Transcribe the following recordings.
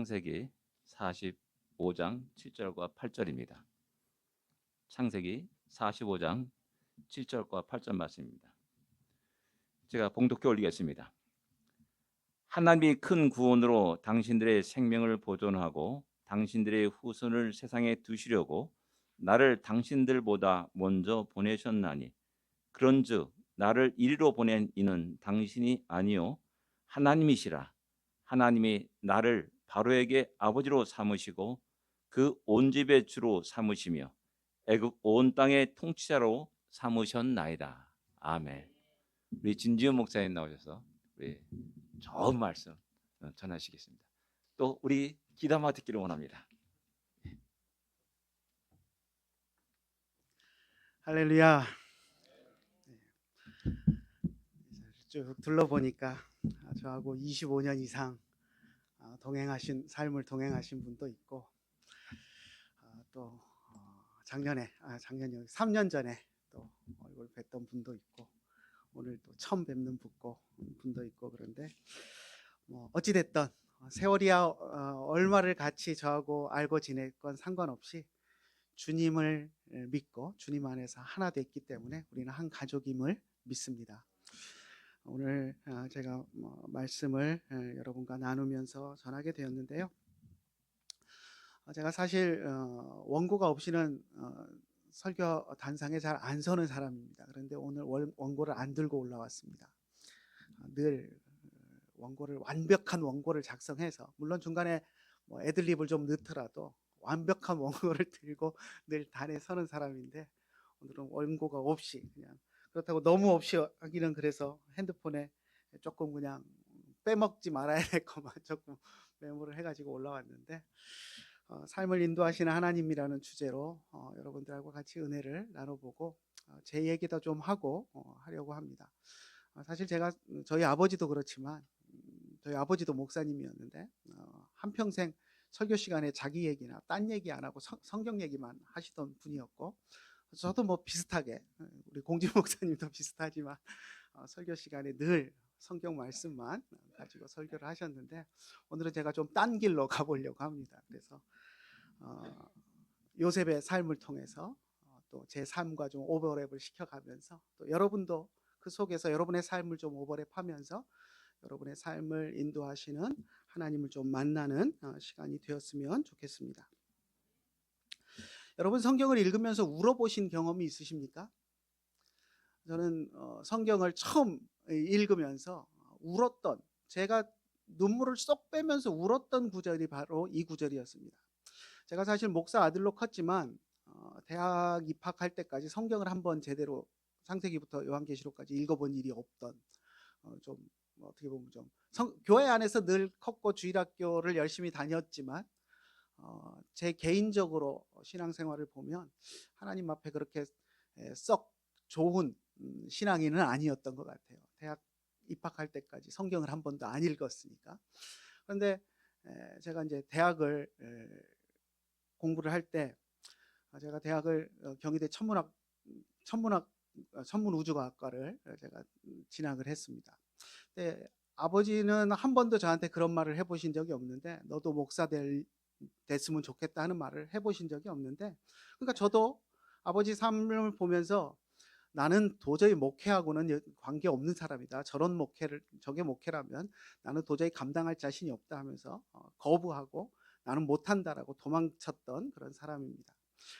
창세기 45장 7절과 8절입니다. 창세기 45장 7절과 8절 말씀입니다. 제가 봉독해 올리겠습니다. 하나님이 큰 구원으로 당신들의 생명을 보존하고 당신들의 후손을 세상에 두시려고 나를 당신들보다 먼저 보내셨나니 그런즉 나를 이리로 보낸 이는 당신이 아니요 하나님이시라. 하나님이 나를 바로에게 아버지로 삼으시고 그 온 집의 주로 삼으시며 애굽 온 땅의 통치자로 삼으셨나이다. 아멘. 우리 진지은 목사님 나오셔서 우리 좋은 말씀 전하시겠습니다. 또 우리 기담아 듣기를 원합니다. 할렐루야. 쭉 둘러보니까 저하고 25년 이상 동행하신 삶을 동행하신 분도 있고 또 작년에 3년 전에 또 얼굴 뵀던 분도 있고 오늘 또 처음 뵙는 분도 있고 그런데 어찌 됐든 세월이야 얼마를 같이 저하고 알고 지냈건 상관없이 주님을 믿고 주님 안에서 하나 됐기 때문에 우리는 한 가족임을 믿습니다. 오늘 제가 말씀을 여러분과 나누면서 전하게 되었는데요. 제가 사실 원고가 없이는 설교 단상에 잘 안 서는 사람입니다. 그런데 오늘 원고를 안 들고 올라왔습니다. 늘 원고를 완벽한 원고를 작성해서 물론 중간에 애들립을 좀 넣더라도 완벽한 원고를 들고 늘 단에 서는 사람인데 오늘은 원고가 없이 그냥 그렇다고 너무 없이 하기는 그래서 핸드폰에 조금 그냥 빼먹지 말아야 될 것만 조금 메모를 해가지고 올라왔는데 삶을 인도하시는 하나님이라는 주제로 여러분들하고 같이 은혜를 나눠보고 제 얘기도 좀 하고 하려고 합니다. 사실 제가 저희 아버지도 그렇지만 저희 아버지도 목사님이었는데 한평생 설교 시간에 자기 얘기나 딴 얘기 안 하고 성경 얘기만 하시던 분이었고 저도 뭐 비슷하게 우리 공지 목사님도 비슷하지만 설교 시간에 늘 성경 말씀만 가지고 설교를 하셨는데 오늘은 제가 좀 딴 길로 가보려고 합니다. 그래서 요셉의 삶을 통해서 또 제 삶과 좀 오버랩을 시켜가면서 또 여러분도 그 속에서 여러분의 삶을 좀 오버랩하면서 여러분의 삶을 인도하시는 하나님을 좀 만나는 시간이 되었으면 좋겠습니다. 여러분 성경을 읽으면서 울어보신 경험이 있으십니까? 저는 성경을 처음 읽으면서 울었던 제가 눈물을 쏙 빼면서 울었던 구절이 바로 이 구절이었습니다. 제가 사실 목사 아들로 컸지만 대학 입학할 때까지 성경을 한번 제대로 창세기부터 요한계시록까지 읽어본 일이 없던 좀 어떻게 보면 좀 교회 안에서 늘 컸고 주일학교를 열심히 다녔지만 제 개인적으로 신앙생활을 보면 하나님 앞에 그렇게 썩 좋은 신앙인은 아니었던 것 같아요. 대학 입학할 때까지 성경을 한 번도 안 읽었으니까. 그런데 제가 이제 대학을 공부를 할 때 제가 대학을 경희대 천문우주과학과를 제가 진학을 했습니다. 근데 아버지는 한 번도 저한테 그런 말을 해보신 적이 없는데 너도 목사 됐으면 좋겠다 하는 말을 해보신 적이 없는데 그러니까 저도 아버지 삶을 보면서 나는 도저히 목회하고는 관계없는 사람이다. 저게 목회라면 나는 도저히 감당할 자신이 없다 하면서 거부하고 나는 못한다라고 도망쳤던 그런 사람입니다.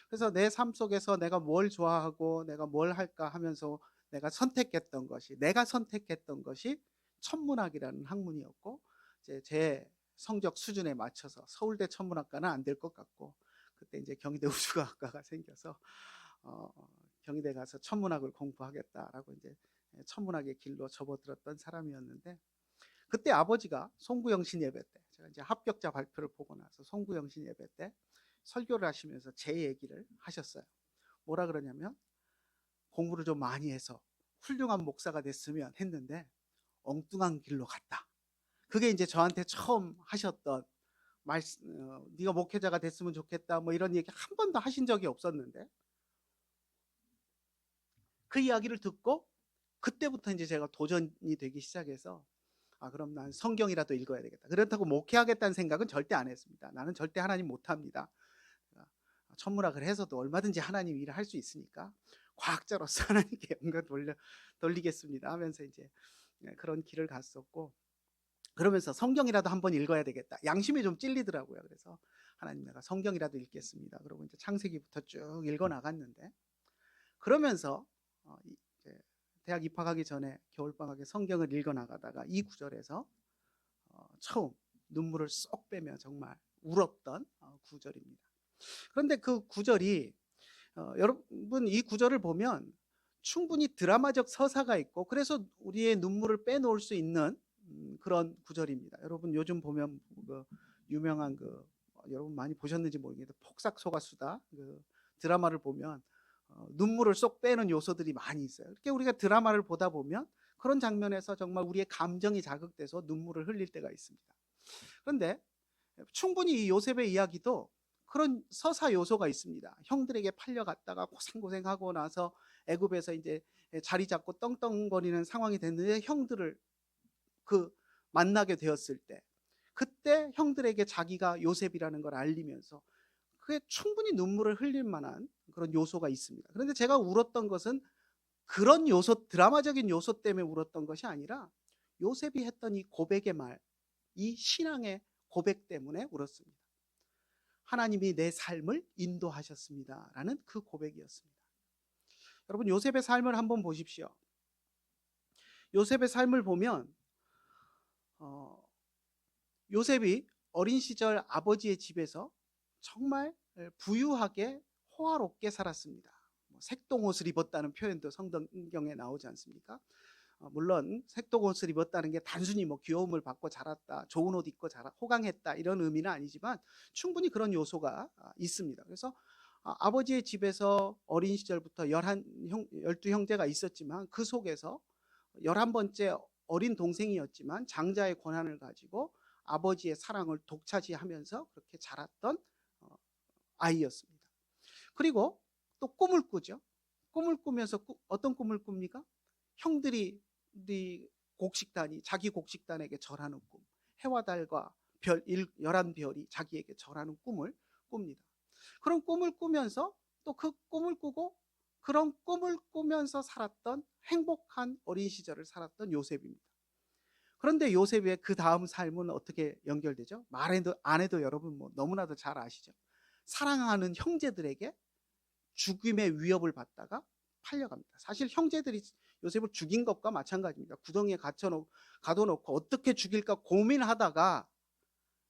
그래서 내 삶 속에서 내가 뭘 좋아하고 내가 뭘 할까 하면서 내가 선택했던 것이 천문학이라는 학문이었고 제 성적 수준에 맞춰서 서울대 천문학과는 안 될 것 같고 그때 이제 경희대 우주과학과가 생겨서 경희대 가서 천문학을 공부하겠다라고 이제 천문학의 길로 접어들었던 사람이었는데 그때 아버지가 송구영신 예배 때 제가 이제 합격자 발표를 보고 나서 송구영신 예배 때 설교를 하시면서 제 얘기를 하셨어요. 뭐라 그러냐면 공부를 좀 많이 해서 훌륭한 목사가 됐으면 했는데 엉뚱한 길로 갔다. 그게 이제 저한테 처음 하셨던 말씀, 네가 목회자가 됐으면 좋겠다 뭐 이런 얘기 한 번도 하신 적이 없었는데 그 이야기를 듣고 그때부터 이제 제가 도전이 되기 시작해서 그럼 난 성경이라도 읽어야 되겠다. 그렇다고 목회하겠다는 생각은 절대 안 했습니다. 나는 절대 하나님 못합니다. 천문학을 해서도 얼마든지 하나님 일을 할 수 있으니까 과학자로서 하나님께 영광 돌리겠습니다 하면서 이제 그런 길을 갔었고, 그러면서 성경이라도 한번 읽어야 되겠다. 양심이 좀 찔리더라고요. 그래서 하나님, 내가 성경이라도 읽겠습니다. 그러고 이제 창세기부터 쭉 읽어 나갔는데, 그러면서 이제 대학 입학하기 전에 겨울방학에 성경을 읽어 나가다가 이 구절에서 처음 눈물을 쏙 빼며 정말 울었던 구절입니다. 그런데 그 구절이 여러분, 이 구절을 보면 충분히 드라마적 서사가 있고, 그래서 우리의 눈물을 빼놓을 수 있는 그런 구절입니다. 여러분, 요즘 보면 그 유명한 여러분 많이 보셨는지 모르겠는데 폭삭소가수다 그 드라마를 보면 눈물을 쏙 빼는 요소들이 많이 있어요. 이렇게 우리가 드라마를 보다 보면 그런 장면에서 정말 우리의 감정이 자극돼서 눈물을 흘릴 때가 있습니다. 그런데 충분히 이 요셉의 이야기도 그런 서사 요소가 있습니다. 형들에게 팔려갔다가 고생하고 나서 애굽에서 이제 자리 잡고 떵떵거리는 상황이 됐는데, 형들을 만나게 되었을 때, 그때 형들에게 자기가 요셉이라는 걸 알리면서 그게 충분히 눈물을 흘릴 만한 그런 요소가 있습니다. 그런데 제가 울었던 것은 그런 요소, 드라마적인 요소 때문에 울었던 것이 아니라 요셉이 했던 이 고백의 말, 이 신앙의 고백 때문에 울었습니다. 하나님이 내 삶을 인도하셨습니다 라는 그 고백이었습니다. 여러분, 요셉의 삶을 한번 보십시오. 요셉의 삶을 보면 요셉이 어린 시절 아버지의 집에서 정말 부유하게 호화롭게 살았습니다. 색동옷을 입었다는 표현도 성경에 나오지 않습니까? 물론 색동옷을 입었다는 게 단순히 귀여움을 받고 자랐다, 좋은 옷 입고 호강했다 이런 의미는 아니지만 충분히 그런 요소가 있습니다. 그래서 아버지의 집에서 어린 시절부터 12형제가 있었지만 그 속에서 11번째 어린 동생이었지만 장자의 권한을 가지고 아버지의 사랑을 독차지하면서 그렇게 자랐던 아이였습니다. 그리고 또 꿈을 꾸죠. 꿈을 꾸면서 어떤 꿈을 꿉니까? 형들이 곡식단이 자기 곡식단에게 절하는 꿈, 해와 달과 별 11별이 자기에게 절하는 꿈을 꿉니다. 그런 꿈을 꾸면서 또 그 꿈을 꾸고 그런 꿈을 꾸면서 살았던 행복한 어린 시절을 살았던 요셉입니다. 그런데 요셉의 그 다음 삶은 어떻게 연결되죠? 말해도 안 해도 여러분 너무나도 잘 아시죠? 사랑하는 형제들에게 죽임의 위협을 받다가 팔려갑니다. 사실 형제들이 요셉을 죽인 것과 마찬가지입니다. 구덩이에 가둬놓고 어떻게 죽일까 고민하다가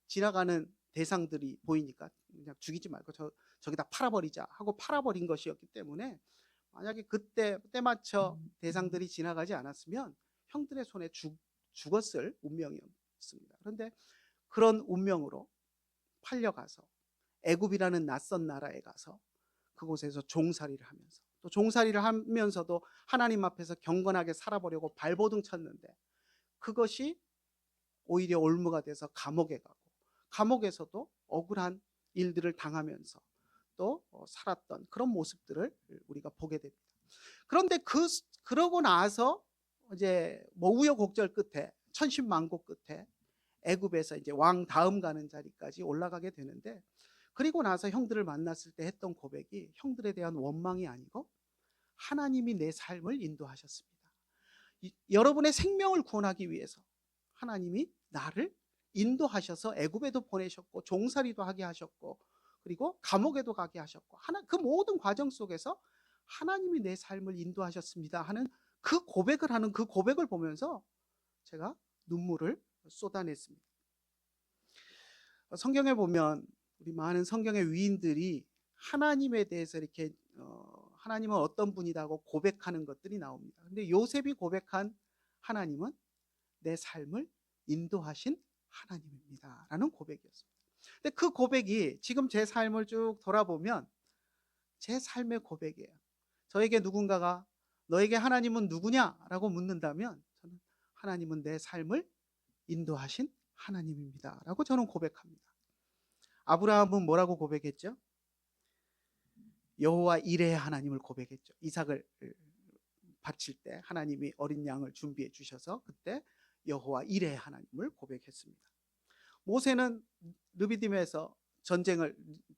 지나가는 대상들이 보이니까 그냥 죽이지 말고 저기다 팔아버리자 하고 팔아버린 것이었기 때문에, 만약에 그때 때맞춰 대상들이 지나가지 않았으면 형들의 손에 죽었을 운명이었습니다. 그런데 그런 운명으로 팔려가서 애굽이라는 낯선 나라에 가서 그곳에서 종살이를 하면서, 또 종살이를 하면서도 하나님 앞에서 경건하게 살아보려고 발버둥 쳤는데 그것이 오히려 올무가 돼서 감옥에 가고, 감옥에서도 억울한 일들을 당하면서 또 살았던 그런 모습들을 우리가 보게 됩니다. 그런데 그러고 나서 이제 우여곡절 끝에 천신만고 끝에 애굽에서 이제 왕 다음 가는 자리까지 올라가게 되는데, 그리고 나서 형들을 만났을 때 했던 고백이 형들에 대한 원망이 아니고 하나님이 내 삶을 인도하셨습니다. 여러분의 생명을 구원하기 위해서 하나님이 나를 인도하셔서 애굽에도 보내셨고 종살이도 하게 하셨고 그리고 감옥에도 가게 하셨고, 그 모든 과정 속에서 하나님이 내 삶을 인도하셨습니다 하는 그 고백을 하는 그 고백을 보면서 제가 눈물을 쏟아냈습니다. 성경에 보면 우리 많은 성경의 위인들이 하나님에 대해서 이렇게 하나님은 어떤 분이라고 고백하는 것들이 나옵니다. 근데 요셉이 고백한 하나님은 내 삶을 인도하신 하나님입니다 라는 고백이었습니다. 근데 그 고백이 지금 제 삶을 쭉 돌아보면 제 삶의 고백이에요. 저에게 누군가가 너에게 하나님은 누구냐 라고 묻는다면 저는 하나님은 내 삶을 인도하신 하나님입니다 라고 저는 고백합니다. 아브라함은 뭐라고 고백했죠? 여호와 이레의 하나님을 고백했죠. 이삭을 바칠 때 하나님이 어린 양을 준비해 주셔서 그때 여호와 이레 하나님을 고백했습니다. 모세는 르비딤에서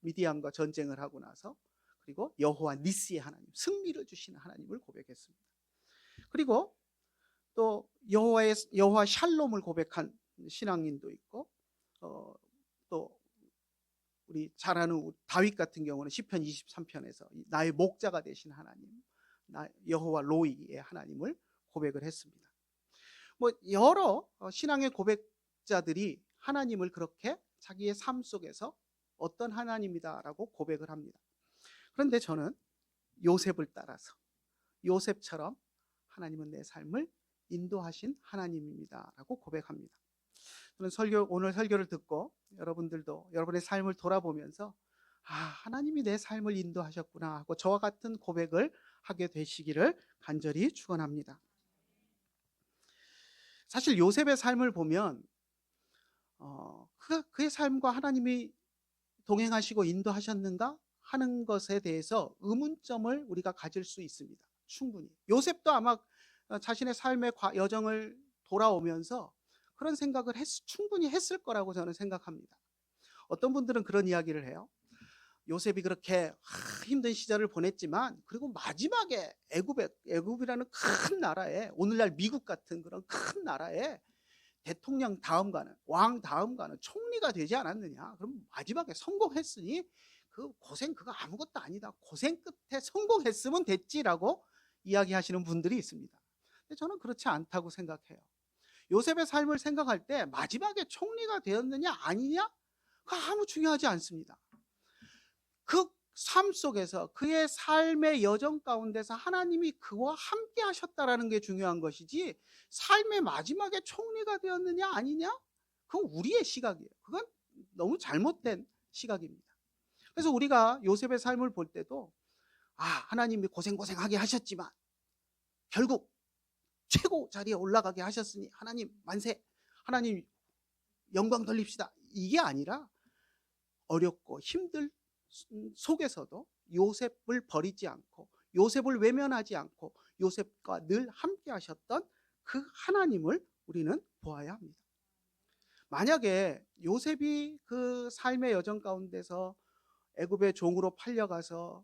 미디안과 전쟁을 하고 나서 그리고 여호와 니스의 하나님, 승리를 주시는 하나님을 고백했습니다. 그리고 또 여호와 샬롬을 고백한 신앙인도 있고, 또 우리 잘 아는 다윗 같은 경우는 시편 23편에서 나의 목자가 되신 하나님, 여호와 로이의 하나님을 고백을 했습니다. 여러 신앙의 고백자들이 하나님을 그렇게 자기의 삶 속에서 어떤 하나님이다라고 고백을 합니다. 그런데 저는 요셉을 따라서 요셉처럼 하나님은 내 삶을 인도하신 하나님입니다라고 고백합니다. 저는 오늘 설교를 듣고 여러분들도 여러분의 삶을 돌아보면서 하나님이 내 삶을 인도하셨구나 하고 저와 같은 고백을 하게 되시기를 간절히 축원합니다. 사실 요셉의 삶을 보면 그의 삶과 하나님이 동행하시고 인도하셨는가 하는 것에 대해서 의문점을 우리가 가질 수 있습니다. 충분히. 요셉도 아마 자신의 삶의 여정을 돌아오면서 그런 생각을 충분히 했을 거라고 저는 생각합니다. 어떤 분들은 그런 이야기를 해요. 요셉이 그렇게 힘든 시절을 보냈지만 그리고 마지막에 애굽이라는 큰 나라에, 오늘날 미국 같은 그런 큰 나라에 대통령 다음가는, 왕 다음가는 총리가 되지 않았느냐. 그럼 마지막에 성공했으니 그 고생 그거 아무것도 아니다. 고생 끝에 성공했으면 됐지라고 이야기하시는 분들이 있습니다. 근데 저는 그렇지 않다고 생각해요. 요셉의 삶을 생각할 때 마지막에 총리가 되었느냐 아니냐 그거 아무 중요하지 않습니다. 그 삶 속에서 그의 삶의 여정 가운데서 하나님이 그와 함께 하셨다라는 게 중요한 것이지, 삶의 마지막에 총리가 되었느냐 아니냐 그건 우리의 시각이에요. 그건 너무 잘못된 시각입니다. 그래서 우리가 요셉의 삶을 볼 때도 하나님이 고생하게 하셨지만 결국 최고 자리에 올라가게 하셨으니 하나님 만세, 하나님 영광 돌립시다, 이게 아니라 어렵고 힘들 속에서도 요셉을 버리지 않고 요셉을 외면하지 않고 요셉과 늘 함께 하셨던 그 하나님을 우리는 보아야 합니다. 만약에 요셉이 그 삶의 여정 가운데서 애굽의 종으로 팔려가서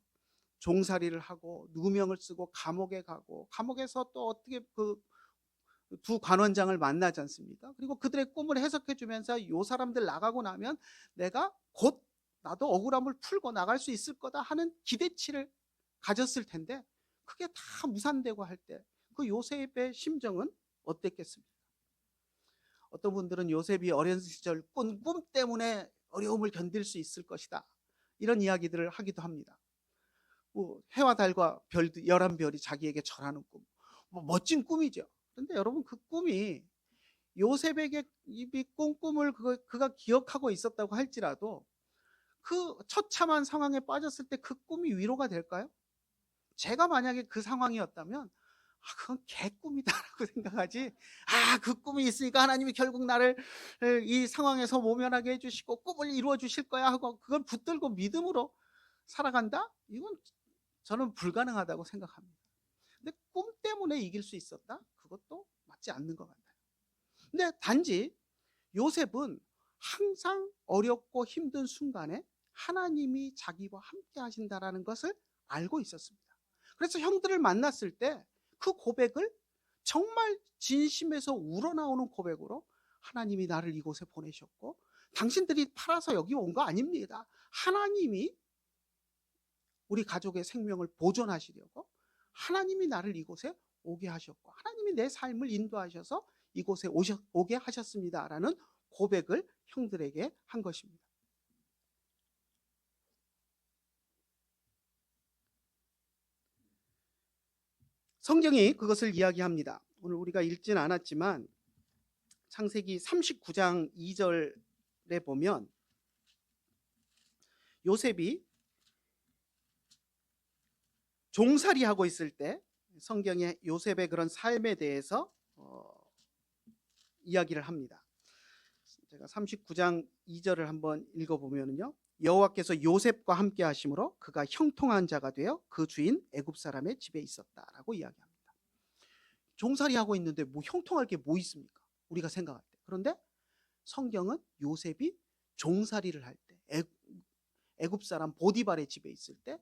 종살이를 하고 누명을 쓰고 감옥에 가고, 감옥에서 또 어떻게 그 두 관원장을 만나지 않습니까? 그리고 그들의 꿈을 해석해 주면서 요 사람들 나가고 나면 내가 곧 나도 억울함을 풀고 나갈 수 있을 거다 하는 기대치를 가졌을 텐데 그게 다 무산되고 할 때 그 요셉의 심정은 어땠겠습니까? 어떤 분들은 요셉이 어린 시절 꿈 때문에 어려움을 견딜 수 있을 것이다, 이런 이야기들을 하기도 합니다. 해와 달과 별들 11별이 자기에게 절하는 꿈, 멋진 꿈이죠. 그런데 여러분, 그 꿈이 요셉에게 이 꿈을 그가 기억하고 있었다고 할지라도 그 처참한 상황에 빠졌을 때 그 꿈이 위로가 될까요? 제가 만약에 그 상황이었다면 그건 개꿈이다라고 생각하지, 그 꿈이 있으니까 하나님이 결국 나를 이 상황에서 모면하게 해주시고 꿈을 이루어 주실 거야 하고 그걸 붙들고 믿음으로 살아간다? 이건 저는 불가능하다고 생각합니다. 근데 꿈 때문에 이길 수 있었다? 그것도 맞지 않는 것 같아요. 근데 단지 요셉은 항상 어렵고 힘든 순간에 하나님이 자기와 함께 하신다라는 것을 알고 있었습니다. 그래서 형들을 만났을 때 그 고백을 정말 진심에서 우러나오는 고백으로, 하나님이 나를 이곳에 보내셨고 당신들이 팔아서 여기 온 거 아닙니다. 하나님이 우리 가족의 생명을 보존하시려고 하나님이 나를 이곳에 오게 하셨고 하나님이 내 삶을 인도하셔서 이곳에 오게 하셨습니다라는 고백을 형들에게 한 것입니다. 성경이 그것을 이야기합니다. 오늘 우리가 읽지는 않았지만 창세기 39장 2절에 보면 요셉이 종살이하고 있을 때 성경에 요셉의 그런 삶에 대해서 이야기를 합니다. 제가 39장 2절을 한번 읽어보면요, 여호와께서 요셉과 함께 하심으로 그가 형통한 자가 되어 그 주인 애굽 사람의 집에 있었다라고 이야기합니다. 종살이하고 있는데 뭐 형통할 게 뭐 있습니까? 우리가 생각할 때. 그런데 성경은 요셉이 종살이를 할 때, 애굽 사람 보디발의 집에 있을 때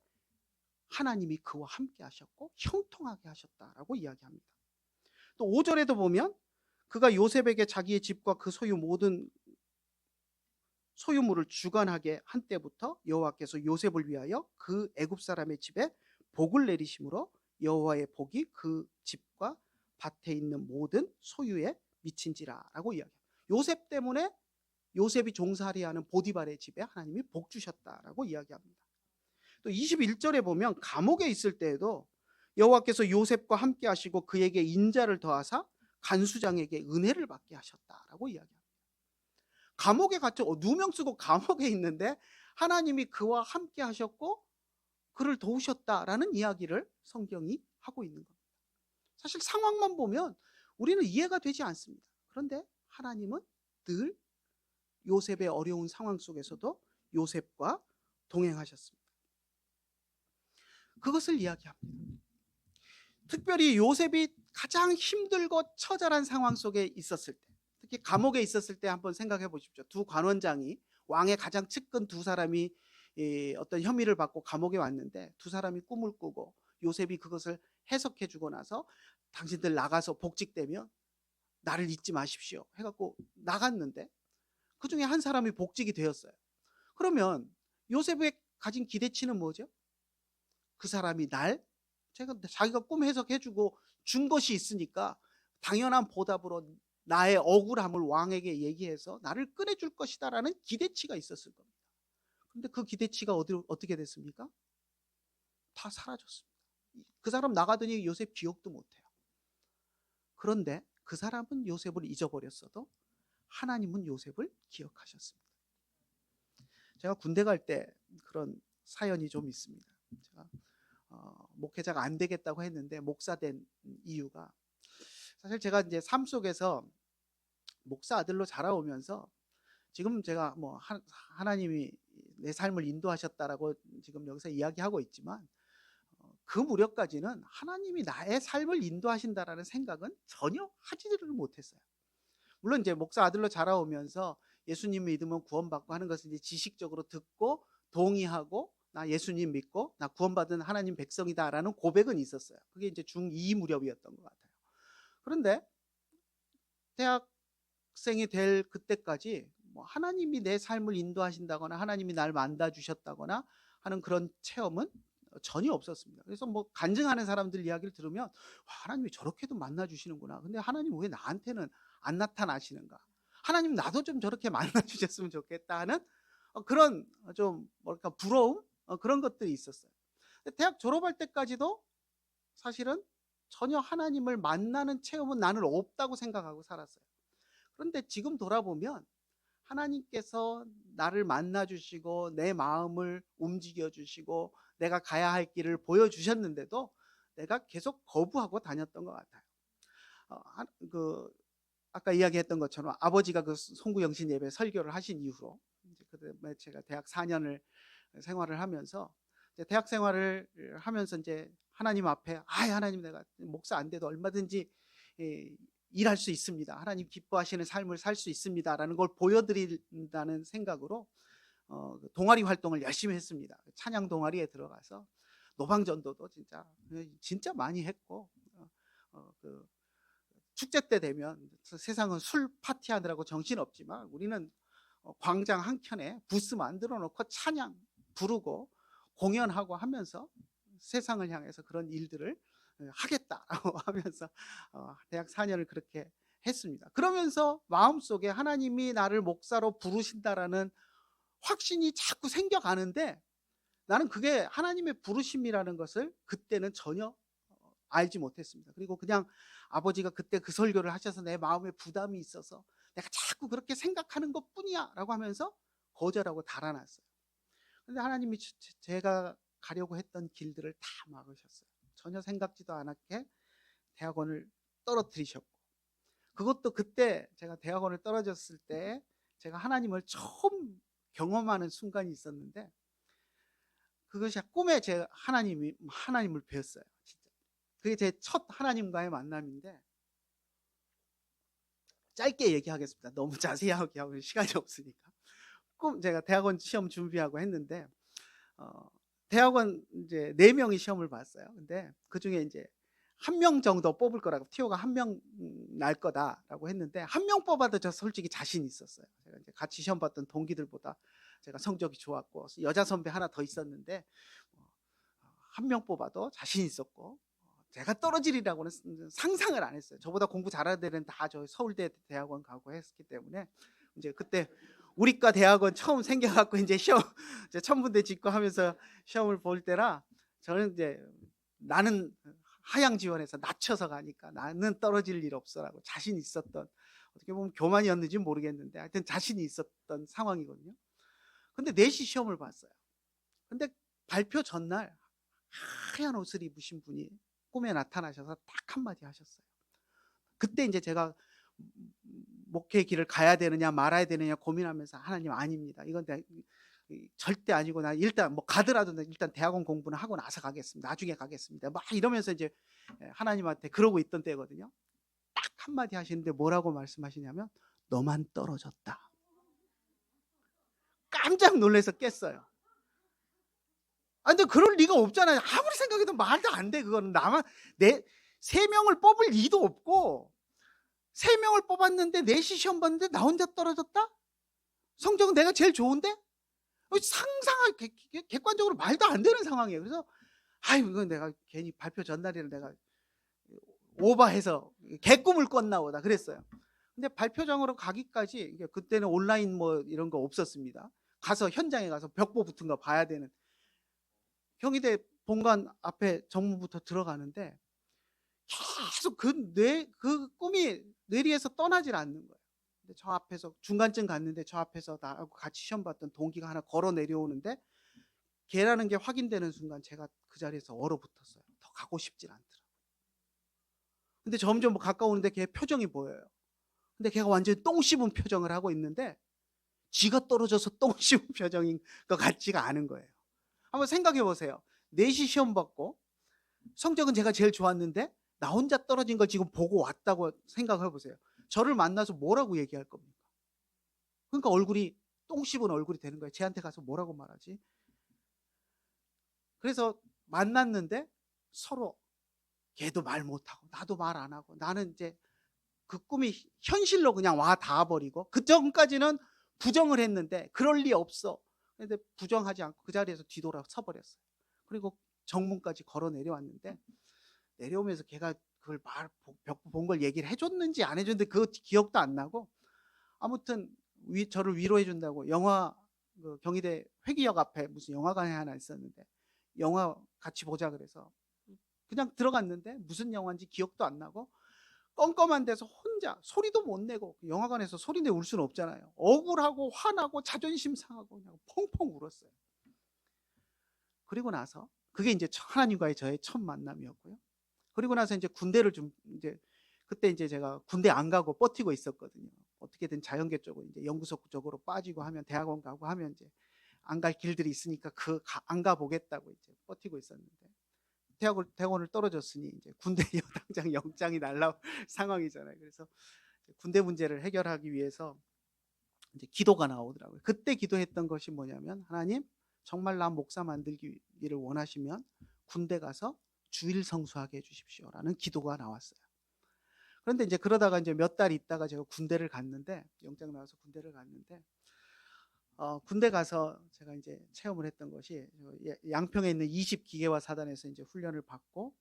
하나님이 그와 함께 하셨고 형통하게 하셨다라고 이야기합니다. 또 5절에도 보면 그가 요셉에게 자기의 집과 그 소유 모든 소유물을 주관하게 한 때부터 여호와께서 요셉을 위하여 그 애굽 사람의 집에 복을 내리심으로 여호와의 복이 그 집과 밭에 있는 모든 소유에 미친지라라고 이야기합니다. 요셉 때문에 요셉이 종살이하는 보디발의 집에 하나님이 복 주셨다라고 이야기합니다. 또 21절에 보면 감옥에 있을 때에도 여호와께서 요셉과 함께 하시고 그에게 인자를 더하사 간수장에게 은혜를 받게 하셨다라고 이야기합니다. 감옥에 갇혀 누명 쓰고 감옥에 있는데 하나님이 그와 함께 하셨고 그를 도우셨다라는 이야기를 성경이 하고 있는 겁니다. 사실 상황만 보면 우리는 이해가 되지 않습니다. 그런데 하나님은 늘 요셉의 어려운 상황 속에서도 요셉과 동행하셨습니다. 그것을 이야기합니다. 특별히 요셉이 가장 힘들고 처절한 상황 속에 있었을 때, 특히 감옥에 있었을 때 한번 생각해 보십시오. 두 관원장이, 왕의 가장 측근 두 사람이 어떤 혐의를 받고 감옥에 왔는데 두 사람이 꿈을 꾸고 요셉이 그것을 해석해 주고 나서 당신들 나가서 복직되면 나를 잊지 마십시오 해갖고 나갔는데 그 중에 한 사람이 복직이 되었어요. 그러면 요셉의 가진 기대치는 뭐죠? 그 사람이 자기가 꿈 해석해주고 준 것이 있으니까 당연한 보답으로 나의 억울함을 왕에게 얘기해서 나를 꺼내줄 것이다라는 기대치가 있었을 겁니다. 그런데 그 기대치가 어떻게 됐습니까? 다 사라졌습니다. 그 사람 나가더니 요셉 기억도 못해요. 그런데 그 사람은 요셉을 잊어버렸어도 하나님은 요셉을 기억하셨습니다. 제가 군대 갈 때 그런 사연이 좀 있습니다. 제가 목회자가 안 되겠다고 했는데 목사 된 이유가, 사실 제가 이제 삶 속에서 목사 아들로 자라오면서 지금 제가 뭐 하나님이 내 삶을 인도하셨다라고 지금 여기서 이야기하고 있지만 그 무렵까지는 하나님이 나의 삶을 인도하신다라는 생각은 전혀 하지를 못했어요. 물론 이제 목사 아들로 자라오면서 예수님 믿으면 구원받고 하는 것을 이제 지식적으로 듣고 동의하고 나 예수님 믿고 나 구원받은 하나님 백성이다라는 고백은 있었어요. 그게 이제 중2 무렵이었던 것 같아요. 그런데 대학생이 될 그때까지 뭐 하나님이 내 삶을 인도하신다거나 하나님이 날 만나 주셨다거나 하는 그런 체험은 전혀 없었습니다. 그래서 뭐 간증하는 사람들 이야기를 들으면 하나님이 저렇게도 만나 주시는구나. 근데 하나님 왜 나한테는 안 나타나시는가? 하나님 나도 좀 저렇게 만나 주셨으면 좋겠다 하는 그런 좀 뭐랄까 부러움 그런 것들이 있었어요. 대학 졸업할 때까지도 사실은 전혀 하나님을 만나는 체험은 나는 없다고 생각하고 살았어요. 그런데 지금 돌아보면 하나님께서 나를 만나 주시고 내 마음을 움직여 주시고 내가 가야 할 길을 보여주셨는데도 내가 계속 거부하고 다녔던 것 같아요. 아까 이야기했던 것처럼 아버지가 그 송구영신 예배 설교를 하신 이후로 그다음에 제가 대학 4년을 생활을 하면서 대학 생활을 하면서 이제 하나님 앞에 하나님 내가 목사 안 돼도 얼마든지 일할 수 있습니다. 하나님 기뻐하시는 삶을 살 수 있습니다라는 걸 보여드린다는 생각으로 동아리 활동을 열심히 했습니다. 찬양 동아리에 들어가서 노방전도도 진짜 많이 했고 그 축제 때 되면 세상은 술 파티하느라고 정신없지만 우리는 광장 한켠에 부스 만들어 놓고 찬양 부르고 공연하고 하면서 세상을 향해서 그런 일들을 하겠다라고 하면서 대학 4년을 그렇게 했습니다. 그러면서 마음속에 하나님이 나를 목사로 부르신다라는 확신이 자꾸 생겨가는데 나는 그게 하나님의 부르심이라는 것을 그때는 전혀 알지 못했습니다. 그리고 그냥 아버지가 그때 그 설교를 하셔서 내 마음에 부담이 있어서 내가 자꾸 그렇게 생각하는 것뿐이야 라고 하면서 거절하고 달아났어요. 그런데 하나님이 제가 가려고 했던 길들을 다 막으셨어요. 전혀 생각지도 않았게 대학원을 떨어뜨리셨고, 그것도 그때 제가 대학원을 떨어졌을 때 제가 하나님을 처음 경험하는 순간이 있었는데 그것이 꿈에 제가 하나님을 뵀어요. 진짜 그게 제 첫 하나님과의 만남인데 짧게 얘기하겠습니다. 너무 자세히 하면 시간이 없으니까. 제가 대학원 시험 준비하고 했는데 대학원 이제 4명이 시험을 봤어요. 근데 그중에 이제 1명 정도 뽑을 거라고, TO가 1명 날 거다라고 했는데 1명 뽑아도 저 솔직히 자신 있었어요. 제가 이제 같이 시험 봤던 동기들보다 제가 성적이 좋았고 여자 선배 하나 더 있었는데 1명 뽑아도 자신 있었고 제가 떨어지리라고는 상상을 안 했어요. 저보다 공부 잘하는 애들은 다 저 서울대 대학원 가고 했기 때문에 이제 그때 우리과 대학원 처음 생겨갖고 이제 시험 이제 천문대 짓고 하면서 시험을 볼 때라 저는 이제 나는 하향 지원해서 낮춰서 가니까 나는 떨어질 일 없어라고 자신 있었던, 어떻게 보면 교만이었는지 모르겠는데 하여튼 자신이 있었던 상황이거든요. 근데 4시 시험을 봤어요. 근데 발표 전날 하얀 옷을 입으신 분이 꿈에 나타나셔서 딱 한마디 하셨어요. 그때 이제 제가 목회 길을 가야 되느냐 말아야 되느냐 고민하면서 하나님 아닙니다. 이건 절대 아니고 나 일단 뭐 가더라도 일단 대학원 공부는 하고 나서 가겠습니다. 나중에 가겠습니다. 막 이러면서 이제 하나님한테 그러고 있던 때거든요. 딱 한마디 하시는데 뭐라고 말씀하시냐면 너만 떨어졌다. 깜짝 놀라서 깼어요. 근데 그럴 리가 없잖아요. 아무리 생각해도 말도 안 돼. 그거는 나만 3명을 뽑을 리도 없고 3명을 뽑았는데 4시 시험 봤는데 나 혼자 떨어졌다? 성적은 내가 제일 좋은데? 상상하기 객관적으로 말도 안 되는 상황이에요. 그래서 이건 내가 괜히 발표 전날에는 내가 오버해서 개꿈을 꿨나 보다 그랬어요. 근데 발표장으로 가기까지 그때는 온라인 뭐 이런 거 없었습니다. 가서 현장에 가서 벽보 붙은 거 봐야 되는, 경희대 본관 앞에 정문부터 들어가는데 계속 그 꿈이 뇌리에서 떠나질 않는 거예요. 근데 저 앞에서 중간쯤 갔는데 저 앞에서 나하고 같이 시험 봤던 동기가 하나 걸어 내려오는데 걔라는 게 확인되는 순간 제가 그 자리에서 얼어붙었어요. 더 가고 싶진 않더라고요. 근데 점점 가까우는데 걔 표정이 보여요. 근데 걔가 완전히 똥 씹은 표정을 하고 있는데 지가 떨어져서 똥 씹은 표정인 것 같지가 않은 거예요. 한번 생각해 보세요. 4시 시험 받고 성적은 제가 제일 좋았는데 나 혼자 떨어진 걸 지금 보고 왔다고 생각해 보세요. 저를 만나서 뭐라고 얘기할 겁니까? 그러니까 얼굴이 똥 씹은 얼굴이 되는 거예요. 쟤한테 가서 뭐라고 말하지? 그래서 만났는데 서로 걔도 말 못하고 나도 말 안 하고, 나는 이제 그 꿈이 현실로 그냥 와 닿아버리고, 그 전까지는 부정을 했는데 그럴 리 없어. 근데 부정하지 않고 그 자리에서 뒤돌아 서버렸어요. 그리고 정문까지 걸어 내려왔는데 내려오면서 걔가 그걸 벽보 본 걸 얘기를 해줬는지 안 해줬는데 그거 기억도 안 나고, 아무튼 저를 위로해 준다고 영화, 경희대 회기역 앞에 무슨 영화관이 하나 있었는데 영화 같이 보자 그래서 그냥 들어갔는데 무슨 영화인지 기억도 안 나고 껌껌한 데서 혼자 소리도 못 내고, 영화관에서 소리 내 울 수는 없잖아요. 억울하고 화나고 자존심 상하고 그냥 펑펑 울었어요. 그리고 나서 그게 이제 하나님과의 저의 첫 만남이었고요. 그리고 나서 이제 군대를 그때 이제 제가 군대 안 가고 버티고 있었거든요. 어떻게든 자연계 쪽으로 이제 연구소 쪽으로 빠지고 하면 대학원 가고 하면 이제 안 갈 길들이 있으니까 안 가보겠다고 이제 버티고 있었는데 대학원을 떨어졌으니 이제 군대 당장 영장이 날라올 상황이잖아요. 그래서 군대 문제를 해결하기 위해서 이제 기도가 나오더라고요. 그때 기도했던 것이 뭐냐면, 하나님 정말 나 목사 만들기를 원하시면 군대 가서 주일 성수하게 해주십시오라는 기도가 나왔어요. 그런데 이제 그러다가 이제 몇 달 있다가 제가 군대를 갔는데, 영장 나와서 군대를 갔는데 군대 가서 제가 이제 체험을 했던 것이 양평에 있는 20기계화 사단에서 이제 훈련을 받고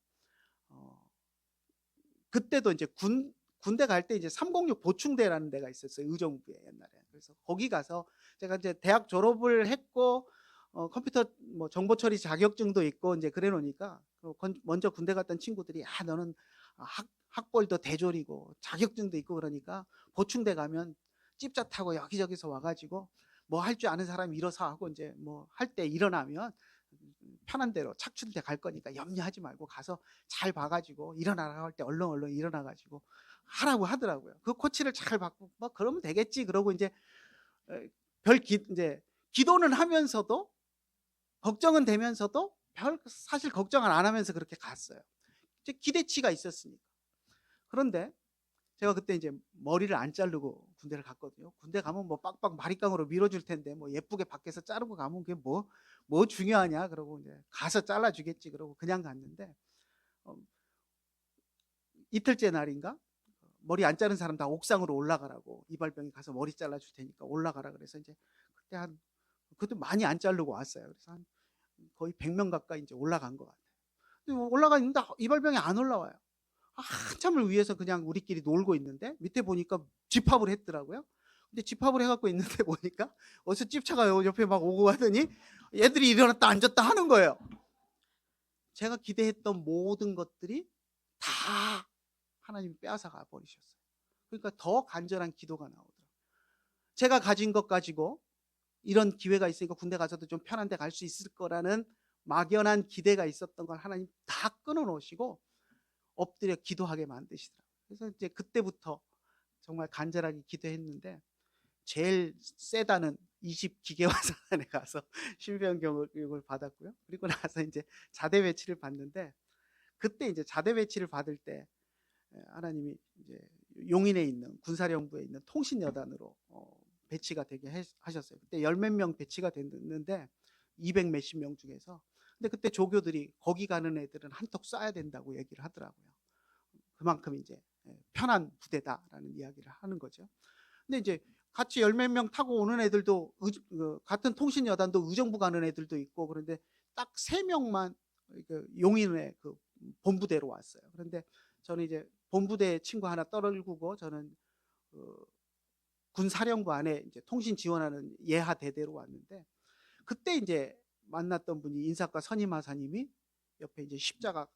그때도 이제 군대 갈 때 이제 306 보충대라는 데가 있었어요. 의정부에 옛날에. 그래서 거기 가서 제가 이제 대학 졸업을 했고 컴퓨터 뭐 정보 처리 자격증도 있고 이제 그래 놓으니까 먼저 군대 갔던 친구들이 너는 학벌도 대졸이고 자격증도 있고 그러니까 보충대 가면 찝자 타고 여기저기서 와가지고 뭐 할 줄 아는 사람이 일어서 하고 이제 뭐 할 때 일어나면 편한 대로 착출대 갈 거니까 염려하지 말고 가서 잘 봐가지고 일어나라고 할 때 얼른 일어나가지고 하라고 하더라고요. 그 코치를 잘 받고 뭐 그러면 되겠지 그러고 이제 이제 기도는 하면서도 걱정은 되면서도 사실 걱정을 안 하면서 그렇게 갔어요. 이제 기대치가 있었으니까. 그런데 제가 그때 이제 머리를 안 자르고 군대를 갔거든요. 군대 가면 뭐 빡빡 마리깡으로 밀어줄 텐데 뭐 예쁘게 밖에서 자르고 가면 그게 뭐 중요하냐 그러고 이제 가서 잘라주겠지 그러고 그냥 갔는데 어, 이틀째 날인가 머리 안 자른 사람 다 옥상으로 올라가라고 이발병이 가서 머리 잘라줄 테니까 올라가라 그래서 이제 그때 많이 안 자르고 왔어요. 그래서 한 거의 100명 가까이 이제 올라간 것 같아요. 근데 올라가 있는데 이발병이 안 올라와요. 한참을 위해서 그냥 우리끼리 놀고 있는데 밑에 보니까 집합을 했더라고요. 근데 집합을 해갖고 있는데 보니까 어디서 집차가 옆에 막 오고 가더니 애들이 일어났다 앉았다 하는 거예요. 제가 기대했던 모든 것들이 다 하나님이 빼앗아가 버리셨어요. 그러니까 더 간절한 기도가 나오더라고요. 제가 가진 것 가지고 이런 기회가 있으니까 군대 가서도 좀 편한 데 갈 수 있을 거라는 막연한 기대가 있었던 걸 하나님 다 끊어놓으시고 엎드려 기도하게 만드시더라고요. 그래서 이제 그때부터 정말 간절하게 기도했는데 제일 세다는 20기계화사관에 가서 신병 교육을 받았고요. 그리고 나서 이제 자대 배치를 받는데 그때 이제 자대 배치를 받을 때 하나님이 이제 용인에 있는 군사령부에 있는 통신여단으로 배치가 되게 하셨어요. 그때 열 몇 명 배치가 됐는데 200 몇십 명 중에서 근데 그때 조교들이 거기 가는 애들은 한턱 쏴야 된다고 얘기를 하더라고요. 그만큼 이제 편한 부대다라는 이야기를 하는 거죠. 근데 이제 같이 열 몇 명 타고 오는 애들도 같은 통신여단도 의정부 가는 애들도 있고 그런데 딱 3명만 용인의 그 본부대로 왔어요. 그런데 저는 이제 본부대 친구 하나 떨어지고 저는 군사령부 안에 이제 통신 지원하는 예하 대대로 왔는데 그때 이제 만났던 분이 인사과 선임하사님이 옆에 이제 십자가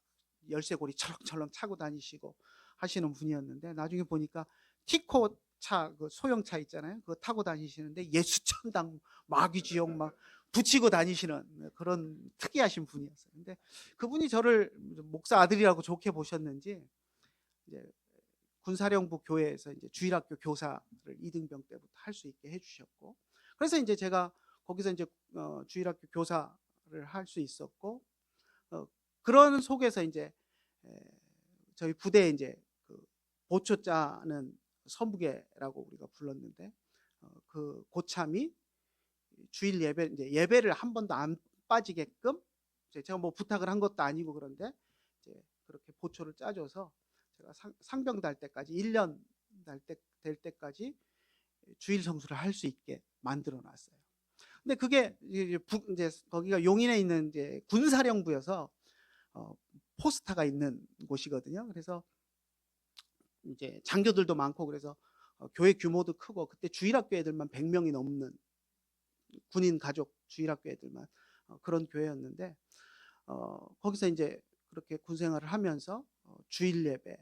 열쇠고리 철렁철렁 차고 다니시고 하시는 분이었는데 나중에 보니까 티코 차, 그 소형차 있잖아요. 그거 타고 다니시는데 예수천당 마귀지옥 막 붙이고 다니시는 그런 특이하신 분이었어요. 근데 그분이 저를 목사 아들이라고 좋게 보셨는지 이제 군사령부 교회에서 이제 주일학교 교사를 이등병 때부터 할 수 있게 해주셨고, 그래서 이제 제가 거기서 이제 주일학교 교사를 할 수 있었고, 그런 속에서 이제 저희 부대에 이제 그 보초 짜는 서무개라고 우리가 불렀는데 그 고참이 주일 예배를 한 번도 안 빠지게끔 제가 뭐 부탁을 한 것도 아니고 그런데 이제 그렇게 보초를 짜줘서 제가 상병 달 때까지 1년 될 때까지 주일 성수를 할 수 있게 만들어 놨어요. 근데 그게 이제 거기가 용인에 있는 이제 군사령부여서 포스타가 있는 곳이거든요. 그래서 이제 장교들도 많고 그래서 교회 규모도 크고 그때 주일학교 애들만 100명이 넘는 군인 가족 주일학교 애들만 그런 교회였는데 거기서 이제 그렇게 군 생활을 하면서 주일 예배,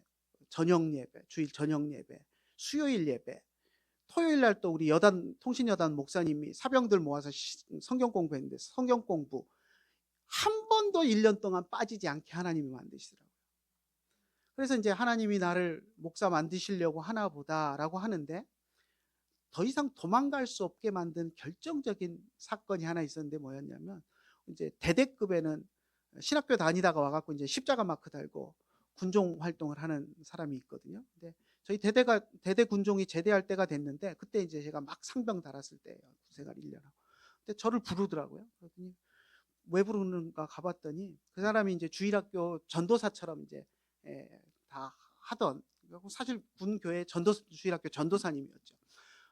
저녁 예배, 주일 저녁 예배, 수요일 예배, 토요일 날 또 우리 통신여단 목사님이 사병들 모아서 성경 공부했는데 성경 공부 한 번도 1년 동안 빠지지 않게 하나님이 만드시더라고요. 그래서 이제 하나님이 나를 목사 만드시려고 하나 보다라고 하는데 더 이상 도망갈 수 없게 만든 결정적인 사건이 하나 있었는데 뭐였냐면 이제 대대급에는 신학교 다니다가 와갖고 이제 십자가 마크 달고 군종 활동을 하는 사람이 있거든요. 근데 저희 대대 군종이 제대할 때가 됐는데 그때 이제 제가 막 상병 달았을 때예요. 군생활 1년 하고. 근데 저를 부르더라고요. 그랬더니 왜 부르는가 가봤더니 그 사람이 이제 주일학교 전도사처럼 이제 다 하던 사실 군교회 주일학교 전도사님이었죠.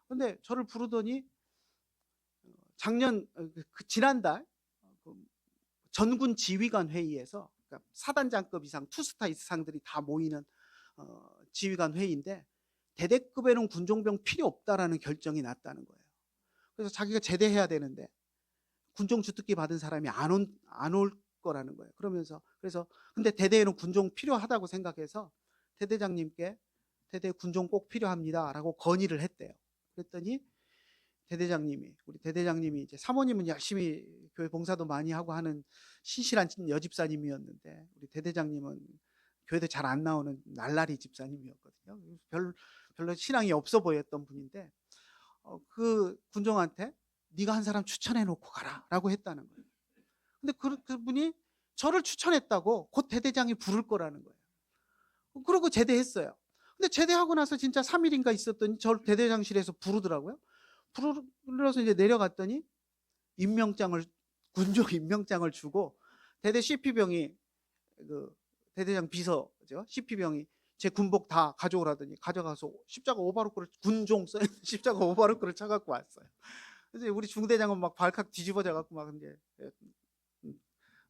근데 저를 부르더니 지난달 전군 지휘관 회의에서 그러니까 사단장급 이상 투스타 이상들이 다 모이는 지휘관 회의인데 대대급에는 군종병 필요 없다라는 결정이 났다는 거예요. 그래서 자기가 제대해야 되는데 군종 주특기 받은 사람이 안 올 거라는 거예요. 그래서 근데 대대에는 군종 필요하다고 생각해서 대대장님께 대대 군종 꼭 필요합니다라고 건의를 했대요. 그랬더니 우리 대대장님이 이제 사모님은 열심히 교회 봉사도 많이 하고 하는 신실한 여집사님이었는데 우리 대대장님은 교회도 잘 안 나오는 날라리 집사님이었거든요. 별로 신앙이 없어 보였던 분인데 그 군종한테 네가 한 사람 추천해 놓고 가라라고 했다는 거예요. 근데 그분이 저를 추천했다고 곧 대대장이 부를 거라는 거예요. 그러고 제대했어요. 근데 제대하고 나서 진짜 3일인가 있었더니 저를 대대장실에서 부르더라고요. 불러서 이제 내려갔더니 임명장을 군종 임명장을 주고 대대 CP병이 그 대대장 비서죠. CP병이 제 군복 다 가져오라더니 가져가서 십자가 오바로크를 군종 써 있는 십자가 오바로크를 쳐 갖고 왔어요. 그래서 우리 중대장은 막 발칵 뒤집어져 갖고 막 이제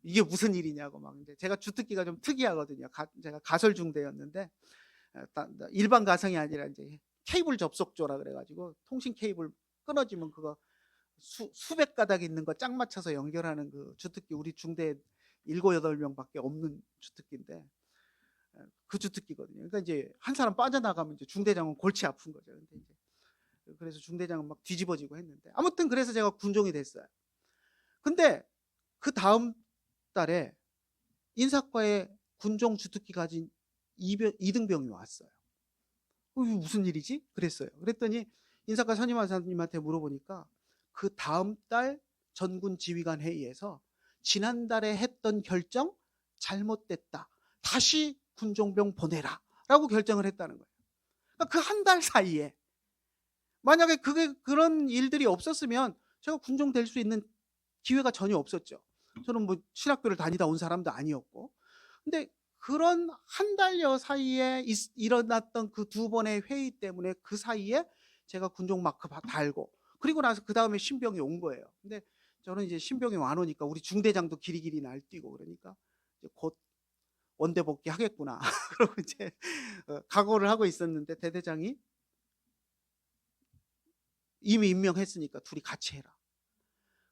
이게 무슨 일이냐고 막 이제 제가 주특기가 좀 특이하거든요. 제가 가설 중대였는데 일반 가성이 아니라 이제 케이블 접속조라 그래가지고 통신 케이블 끊어지면 그거 수백 가닥 있는 거 짝 맞춰서 연결하는 그 주특기 우리 중대 7, 8명밖에 없는 주특기인데 그 주특기거든요. 그러니까 이제 한 사람 빠져나가면 이제 중대장은 골치 아픈 거죠. 근데 이제 그래서 중대장은 막 뒤집어지고 했는데 아무튼 그래서 제가 군종이 됐어요. 근데 그 다음 달에 인사과에 군종 주특기 가진 이등병이 왔어요. 이게 무슨 일이지? 그랬어요. 그랬더니 인사과 선임하사님한테 물어보니까 그 다음 달 전군 지휘관 회의에서 지난달에 했던 결정 잘못됐다. 다시 군종병 보내라. 라고 결정을 했다는 거예요. 그러니까 그 한 달 사이에 만약에 그런 일들이 없었으면 제가 군종 될 수 있는 기회가 전혀 없었죠. 저는 뭐 신학교를 다니다 온 사람도 아니었고. 근데 그런 한 달여 사이에 일어났던 그 2번의 회의 때문에 그 사이에 제가 군종 마크 달고 그리고 나서 그 다음에 신병이 온 거예요. 근데 저는 이제 신병이 안 오니까 우리 중대장도 길이길이 날뛰고 그러니까 이제 곧 원대 복귀 하겠구나. 그러고 이제 각오를 하고 있었는데 대대장이 이미 임명했으니까 둘이 같이 해라.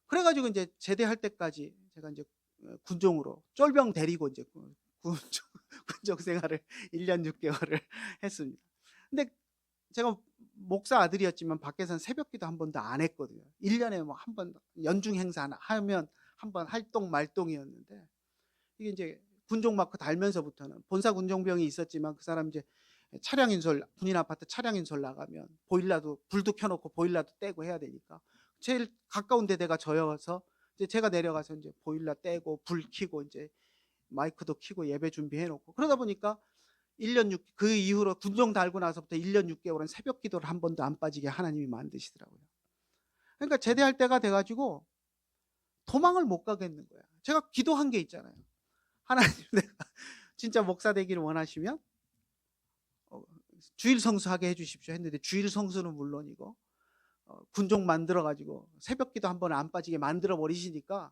그래가지고 이제 제대할 때까지 제가 이제 군종으로 쫄병 데리고 이제 군종 생활을 1년 6개월을 했습니다. 근데 제가 목사 아들이었지만 밖에서는 새벽기도 한 번도 안 했거든요. 1년에 뭐 한 번 연중 행사 하면 한 번 활동 말동이었는데 이게 이제 군종 마크 달면서부터는 본사 군종병이 있었지만 그 사람 이제 차량 인솔 군인 아파트 차량 인솔 나가면 보일러도 불도 켜놓고 보일러도 떼고 해야 되니까 제일 가까운 데가 저여서 이제 제가 내려가서 이제 보일러 떼고 불 켜고 이제 마이크도 켜고 예배 준비해 놓고 그러다 보니까 1년 6, 그 이후로 군종 달고 나서부터 1년 6개월은 새벽 기도를 한 번도 안 빠지게 하나님이 만드시더라고요. 그러니까 제대할 때가 돼가지고 도망을 못 가겠는 거야. 제가 기도한 게 있잖아요. 하나님 내가 진짜 목사 되기를 원하시면 주일 성수하게 해주십시오 했는데 주일 성수는 물론이고 군종 만들어가지고 새벽 기도 한 번 안 빠지게 만들어 버리시니까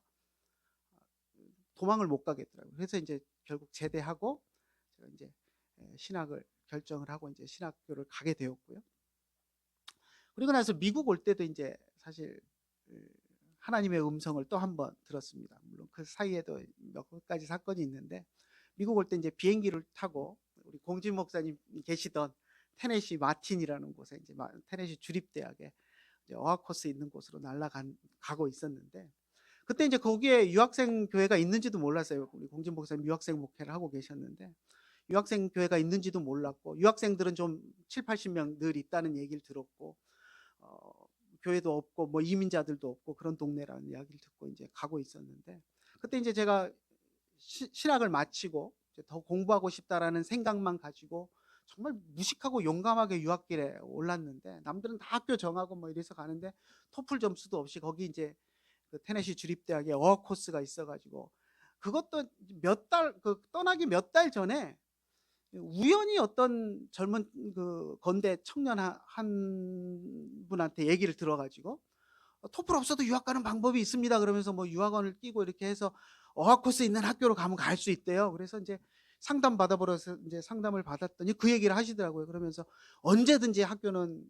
도망을 못 가겠더라고요. 그래서 이제 결국 제대하고 제가 이제 신학을 결정을 하고 이제 신학교를 가게 되었고요. 그리고 나서 미국 올 때도 이제 사실 하나님의 음성을 또 한 번 들었습니다. 물론 그 사이에도 몇 가지 사건이 있는데 미국 올 때 이제 비행기를 타고 우리 공진 목사님 계시던 테네시 마틴이라는 곳에 이제 테네시 주립대학에 이제 어학 코스 있는 곳으로 가고 있었는데 그때 이제 거기에 유학생 교회가 있는지도 몰랐어요. 우리 공진 목사님 유학생 목회를 하고 계셨는데 유학생 교회가 있는지도 몰랐고 유학생들은 좀 7, 80명 늘 있다는 얘기를 들었고 교회도 없고 뭐 이민자들도 없고 그런 동네라는 이야기를 듣고 이제 가고 있었는데 그때 이제 제가 신학을 마치고 이제 더 공부하고 싶다라는 생각만 가지고 정말 무식하고 용감하게 유학길에 올랐는데 남들은 다 학교 정하고 뭐 이래서 가는데 토플 점수도 없이 거기 이제 그 테네시 주립대학에 어학 코스가 있어가지고 그것도 떠나기 몇 달 전에 우연히 어떤 젊은 그 건대 청년 한 분한테 얘기를 들어가지고 토플 없어도 유학 가는 방법이 있습니다. 그러면서 뭐 유학원을 끼고 이렇게 해서 어학 코스 있는 학교로 가면 갈 수 있대요. 그래서 이제 상담 받아보러서 이제 상담을 받았더니 그 얘기를 하시더라고요. 그러면서 언제든지 학교는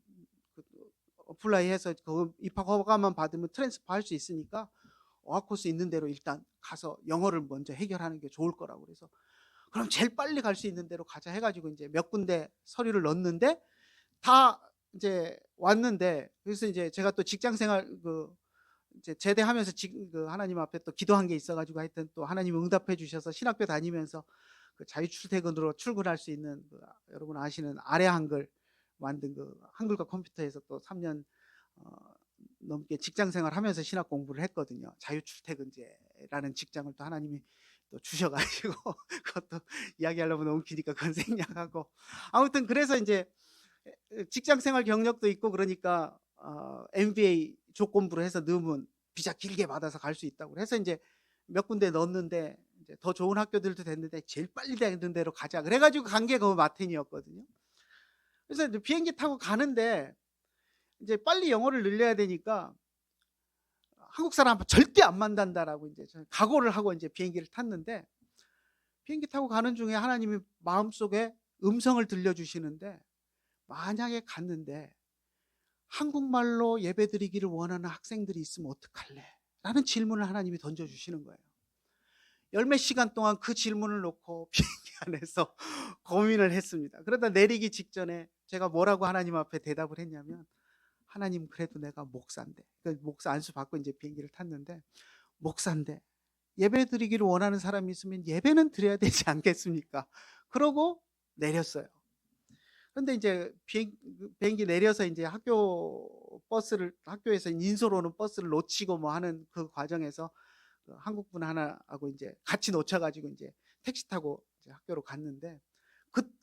어플라이해서 그 입학 허가만 받으면 트랜스퍼 할 수 있으니까 어학 코스 있는 대로 일단 가서 영어를 먼저 해결하는 게 좋을 거라고 그래서 그럼 제일 빨리 갈 수 있는 대로 가자 해가지고 이제 몇 군데 서류를 넣었는데 다 이제 왔는데 그래서 이제 제가 또 직장 생활 이제 제대하면서 하나님 앞에 또 기도한 게 있어가지고 하여튼 또 하나님 응답해 주셔서 신학교 다니면서 그 자유출퇴근으로 출근할 수 있는 여러분 아시는 아래 한글 만든 그 한글과 컴퓨터에서 또 3년 넘게 직장 생활하면서 신학 공부를 했거든요. 자유출퇴근제라는 직장을 또 하나님이 또 주셔가지고 그것도 이야기하려면 너무 기니까 그건 생략하고, 아무튼 그래서 이제 직장 생활 경력도 있고 그러니까 MBA 조건부로 해서 넣으면 비자 길게 받아서 갈 수 있다고 해서 이제 몇 군데 넣었는데, 이제 더 좋은 학교들도 됐는데 제일 빨리 되는 데로 가자 그래가지고 간 게 그 마텐이었거든요. 그래서 이제 비행기 타고 가는데 이제 빨리 영어를 늘려야 되니까 한국 사람 절대 안 만난다라고 이제 저는 각오를 하고 이제 비행기를 탔는데, 비행기 타고 가는 중에 하나님이 마음속에 음성을 들려주시는데, 만약에 갔는데 한국말로 예배드리기를 원하는 학생들이 있으면 어떡할래? 라는 질문을 하나님이 던져주시는 거예요. 열 몇 시간 동안 그 질문을 놓고 비행기 안에서 고민을 했습니다. 그러다 내리기 직전에 제가 뭐라고 하나님 앞에 대답을 했냐면, 하나님 그래도 내가 목사인데, 그러니까 목사 안수 받고 이제 비행기를 탔는데, 목사인데 예배드리기를 원하는 사람이 있으면 예배는 드려야 되지 않겠습니까? 그러고 내렸어요. 그런데 이제 비행기 내려서 이제 학교에서 인솔 오는 버스를 놓치고 뭐 하는 그 과정에서 그 한국분 하나하고 이제 같이 놓쳐가지고 이제 택시 타고 이제 학교로 갔는데,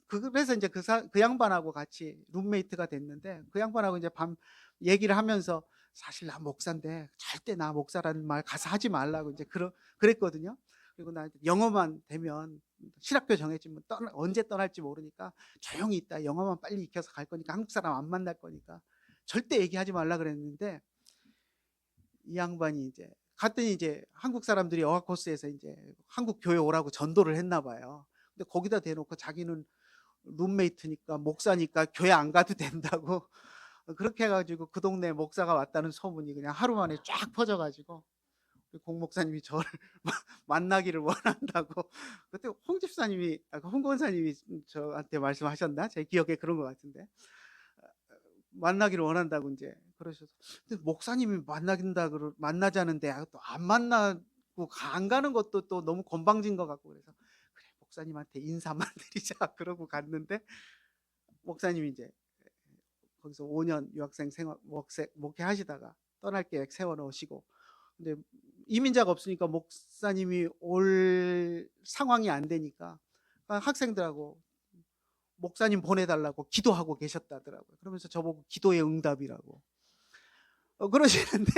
그래서 이제 그 양반하고 같이 룸메이트가 됐는데, 그 양반하고 이제 밤 얘기를 하면서 사실 나 목사인데 절대 나 목사라는 말 가서 하지 말라고 이제 그랬거든요. 그리고 나 영어만 되면 신학교 정해지면 언제 떠날지 모르니까 조용히 있다, 영어만 빨리 익혀서 갈 거니까 한국 사람 안 만날 거니까 절대 얘기하지 말라 그랬는데, 이 양반이 이제 갔더니 이제 한국 사람들이 어학 코스에서 이제 한국 교회 오라고 전도를 했나 봐요. 근데 거기다 대놓고 자기는 룸메이트니까 목사니까 교회 안 가도 된다고 그렇게 해가지고 그 동네 목사가 왔다는 소문이 그냥 하루 만에 쫙 퍼져가지고 공 목사님이 저를 만나기를 원한다고, 그때 홍 집사님이 홍 권사님이 저한테 말씀하셨나? 제 기억에 그런 것 같은데, 만나기를 원한다고 이제 그러셔서, 근데 목사님이 만나자는데 또 안 만나고 안 가는 것도 또 너무 건방진 것 같고, 그래서 그래 목사님한테 인사만 드리자 그러고 갔는데, 목사님이 이제 거기서 5년 유학생 생활 목회하시다가 떠날 계획 세워 놓으시고, 근데 이민자가 없으니까 목사님이 올 상황이 안 되니까 학생들하고 목사님 보내달라고 기도하고 계셨다더라고요. 그러면서 저보고 기도의 응답이라고 그러시는데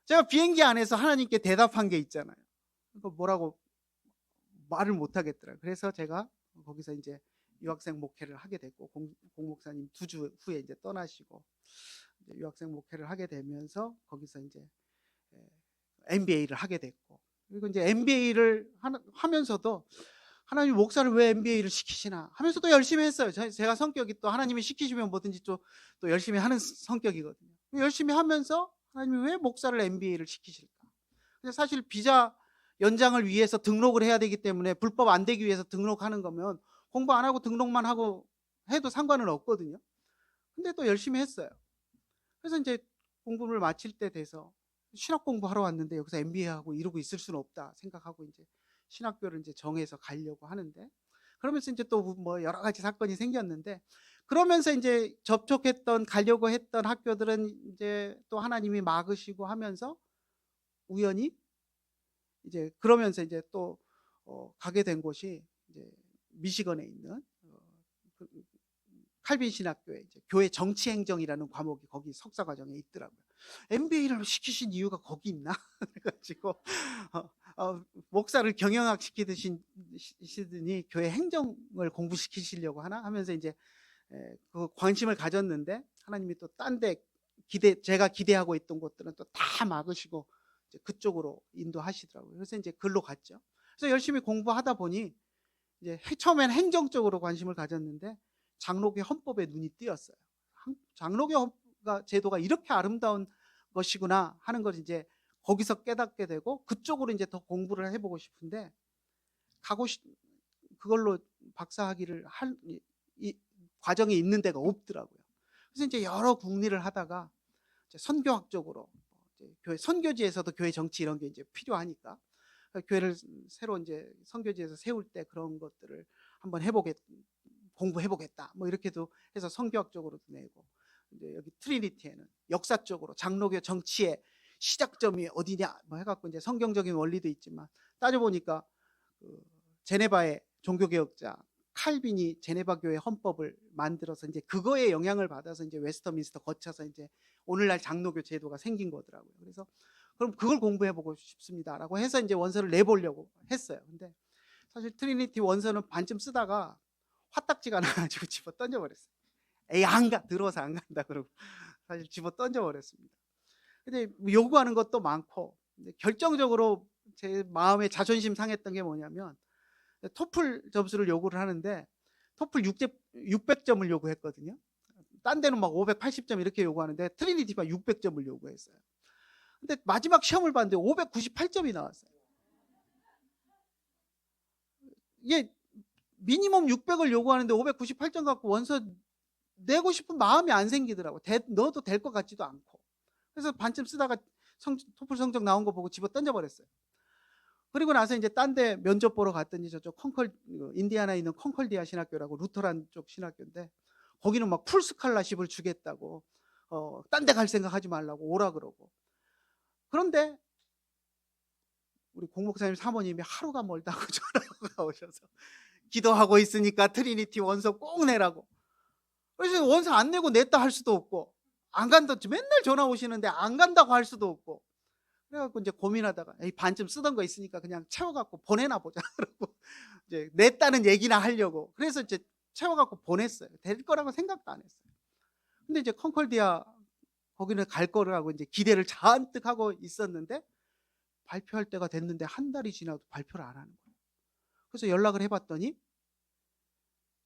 제가 비행기 안에서 하나님께 대답한 게 있잖아요. 그거 뭐라고 말을 못 하겠더라고요. 그래서 제가 거기서 이제 유학생 목회를 하게 됐고, 공 목사님 2주 후에 이제 떠나시고 이제 유학생 목회를 하게 되면서 거기서 이제 MBA를 하게 됐고, 그리고 이제 MBA를 하면서도 하나님이 목사를 왜 MBA를 시키시나 하면서도 열심히 했어요. 제가 성격이 또 하나님이 시키시면 뭐든지 또 열심히 하는 성격이거든요. 열심히 하면서 하나님이 왜 목사를 MBA를 시키실까? 근데 사실 비자 연장을 위해서 등록을 해야 되기 때문에, 불법 안 되기 위해서 등록하는 거면 공부 안 하고 등록만 하고 해도 상관은 없거든요. 근데 또 열심히 했어요. 그래서 이제 공부를 마칠 때 돼서 신학 공부하러 왔는데 여기서 MBA하고 이러고 있을 수는 없다 생각하고 이제 신학교를 이제 정해서 가려고 하는데, 그러면서 이제 또 뭐 여러 가지 사건이 생겼는데, 그러면서 이제 가려고 했던 학교들은 이제 또 하나님이 막으시고 하면서 우연히 이제 그러면서 이제 또 가게 된 곳이 이제 미시건에 있는 그 칼빈 신학교에 이제 교회 정치 행정이라는 과목이 거기 석사 과정에 있더라고요. MBA를 시키신 이유가 거기 있나? 그래가지고 목사를 경영학 시키시더니 교회 행정을 공부시키시려고 하나 하면서 이제 그 관심을 가졌는데, 하나님이 또 딴 데 제가 기대하고 있던 곳들은 또 다 막으시고 이제 그쪽으로 인도하시더라고요. 그래서 이제 글로 갔죠. 그래서 열심히 공부하다 보니 이제 처음엔 행정 쪽으로 관심을 가졌는데 장로교 헌법에 눈이 띄었어요. 장로교 제도가 이렇게 아름다운 것이구나 하는 걸 이제 거기서 깨닫게 되고, 그쪽으로 이제 더 공부를 해보고 싶은데 그걸로 박사학위를 할 과정이 있는 데가 없더라고요. 그래서 이제 여러 국리를 하다가 이제 선교학적으로 교회 선교지에서도 교회 정치 이런 게 이제 필요하니까 교회를 새로 이제 선교지에서 세울 때 그런 것들을 한번 공부해보겠다 뭐 이렇게도 해서 선교학적으로도 내고, 이제 여기 트리니티에는 역사적으로 장로교 정치에 시작점이 어디냐 뭐 해갖고 이제 성경적인 원리도 있지만 따져보니까 그 제네바의 종교개혁자 칼빈이 제네바 교회 헌법을 만들어서 이제 그거에 영향을 받아서 이제 웨스터민스터 거쳐서 이제 오늘날 장로교 제도가 생긴 거더라고요. 그래서 그럼 그걸 공부해보고 싶습니다라고 해서 이제 원서를 내보려고 했어요. 근데 사실 트리니티 원서는 반쯤 쓰다가 화딱지가 나가지고 집어 던져버렸어요. 에이 안 가, 들어와서 안 간다 그러고 사실 집어 던져버렸습니다. 근데 요구하는 것도 많고 결정적으로 제 마음에 자존심 상했던 게 뭐냐면 토플 점수를 요구를 하는데 토플 600점을 요구했거든요. 딴 데는 막 580점 이렇게 요구하는데 트리니티가 600점을 요구했어요. 근데 마지막 시험을 봤는데 598점이 나왔어요. 이게 미니멈 600을 요구하는데 598점 갖고 원서 내고 싶은 마음이 안 생기더라고. 넣어도 될 것 같지도 않고. 그래서 반쯤 쓰다가 토플 성적 나온 거 보고 집어 던져버렸어요. 그리고 나서 이제 딴 데 면접 보러 갔더니 저쪽 인디아나에 있는 콩컬디아 신학교라고 루터란 쪽 신학교인데 거기는 막 풀 스칼라십을 주겠다고 딴 데 갈 생각 하지 말라고 오라 그러고. 그런데 우리 공목사님 사모님이 하루가 멀다고 전화가 오셔서 기도하고 있으니까 트리니티 원서 꼭 내라고. 그래서 원서 안 내고 냈다 할 수도 없고 안 간다 맨날 전화 오시는데 안 간다고 할 수도 없고 그래갖고 이제 고민하다가 에이, 반쯤 쓰던 거 있으니까 그냥 채워갖고 보내나 보자 그러고 이제 냈다는 얘기나 하려고 그래서 이제 채워갖고 보냈어요. 될 거라고 생각도 안 했어요. 근데 이제 컨콜디아 거기는 갈 거라고 이제 기대를 잔뜩 하고 있었는데 발표할 때가 됐는데 한 달이 지나도 발표를 안 하는 거예요. 그래서 연락을 해봤더니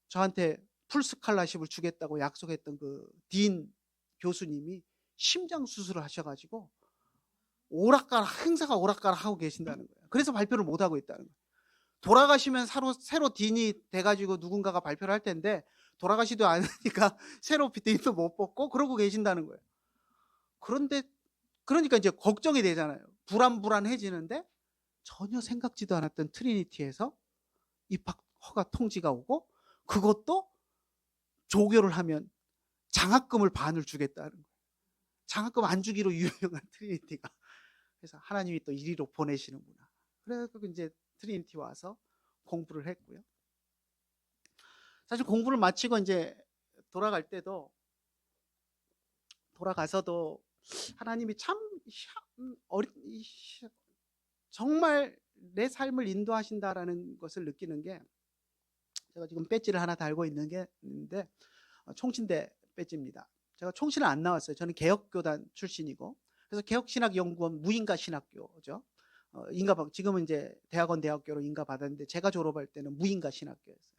저한테 풀 스칼라십을 주겠다고 약속했던 그 딘 교수님이 심장 수술을 하셔가지고 오락가락 행사가 오락가락 하고 계신다는 거예요. 그래서 발표를 못 하고 있다는 거예요. 돌아가시면 새로 딘이 돼가지고 누군가가 발표를 할 텐데 돌아가시도 않으니까 새로 딘도 못 뽑고 그러고 계신다는 거예요. 그런데 그러니까 이제 걱정이 되잖아요. 불안해지는데 전혀 생각지도 않았던 트리니티에서 입학 허가 통지가 오고 그것도 조교를 하면 장학금을 반을 주겠다는 거예요. 장학금 안 주기로 유명한 트리니티가. 그래서 하나님이 또 이리로 보내시는구나. 그래서 이제 트리니티 와서 공부를 했고요. 사실 공부를 마치고 이제 돌아가서도 하나님이 참 정말 내 삶을 인도하신다라는 것을 느끼는 게 제가 지금 배지를 하나 달고 있는 게 있는데 총신대 배지입니다. 제가 총신을 안 나왔어요. 저는 개혁교단 출신이고 그래서 개혁신학연구원 무인가신학교죠. 지금은 이제 대학교로 인가 받았는데 제가 졸업할 때는 무인가신학교였어요.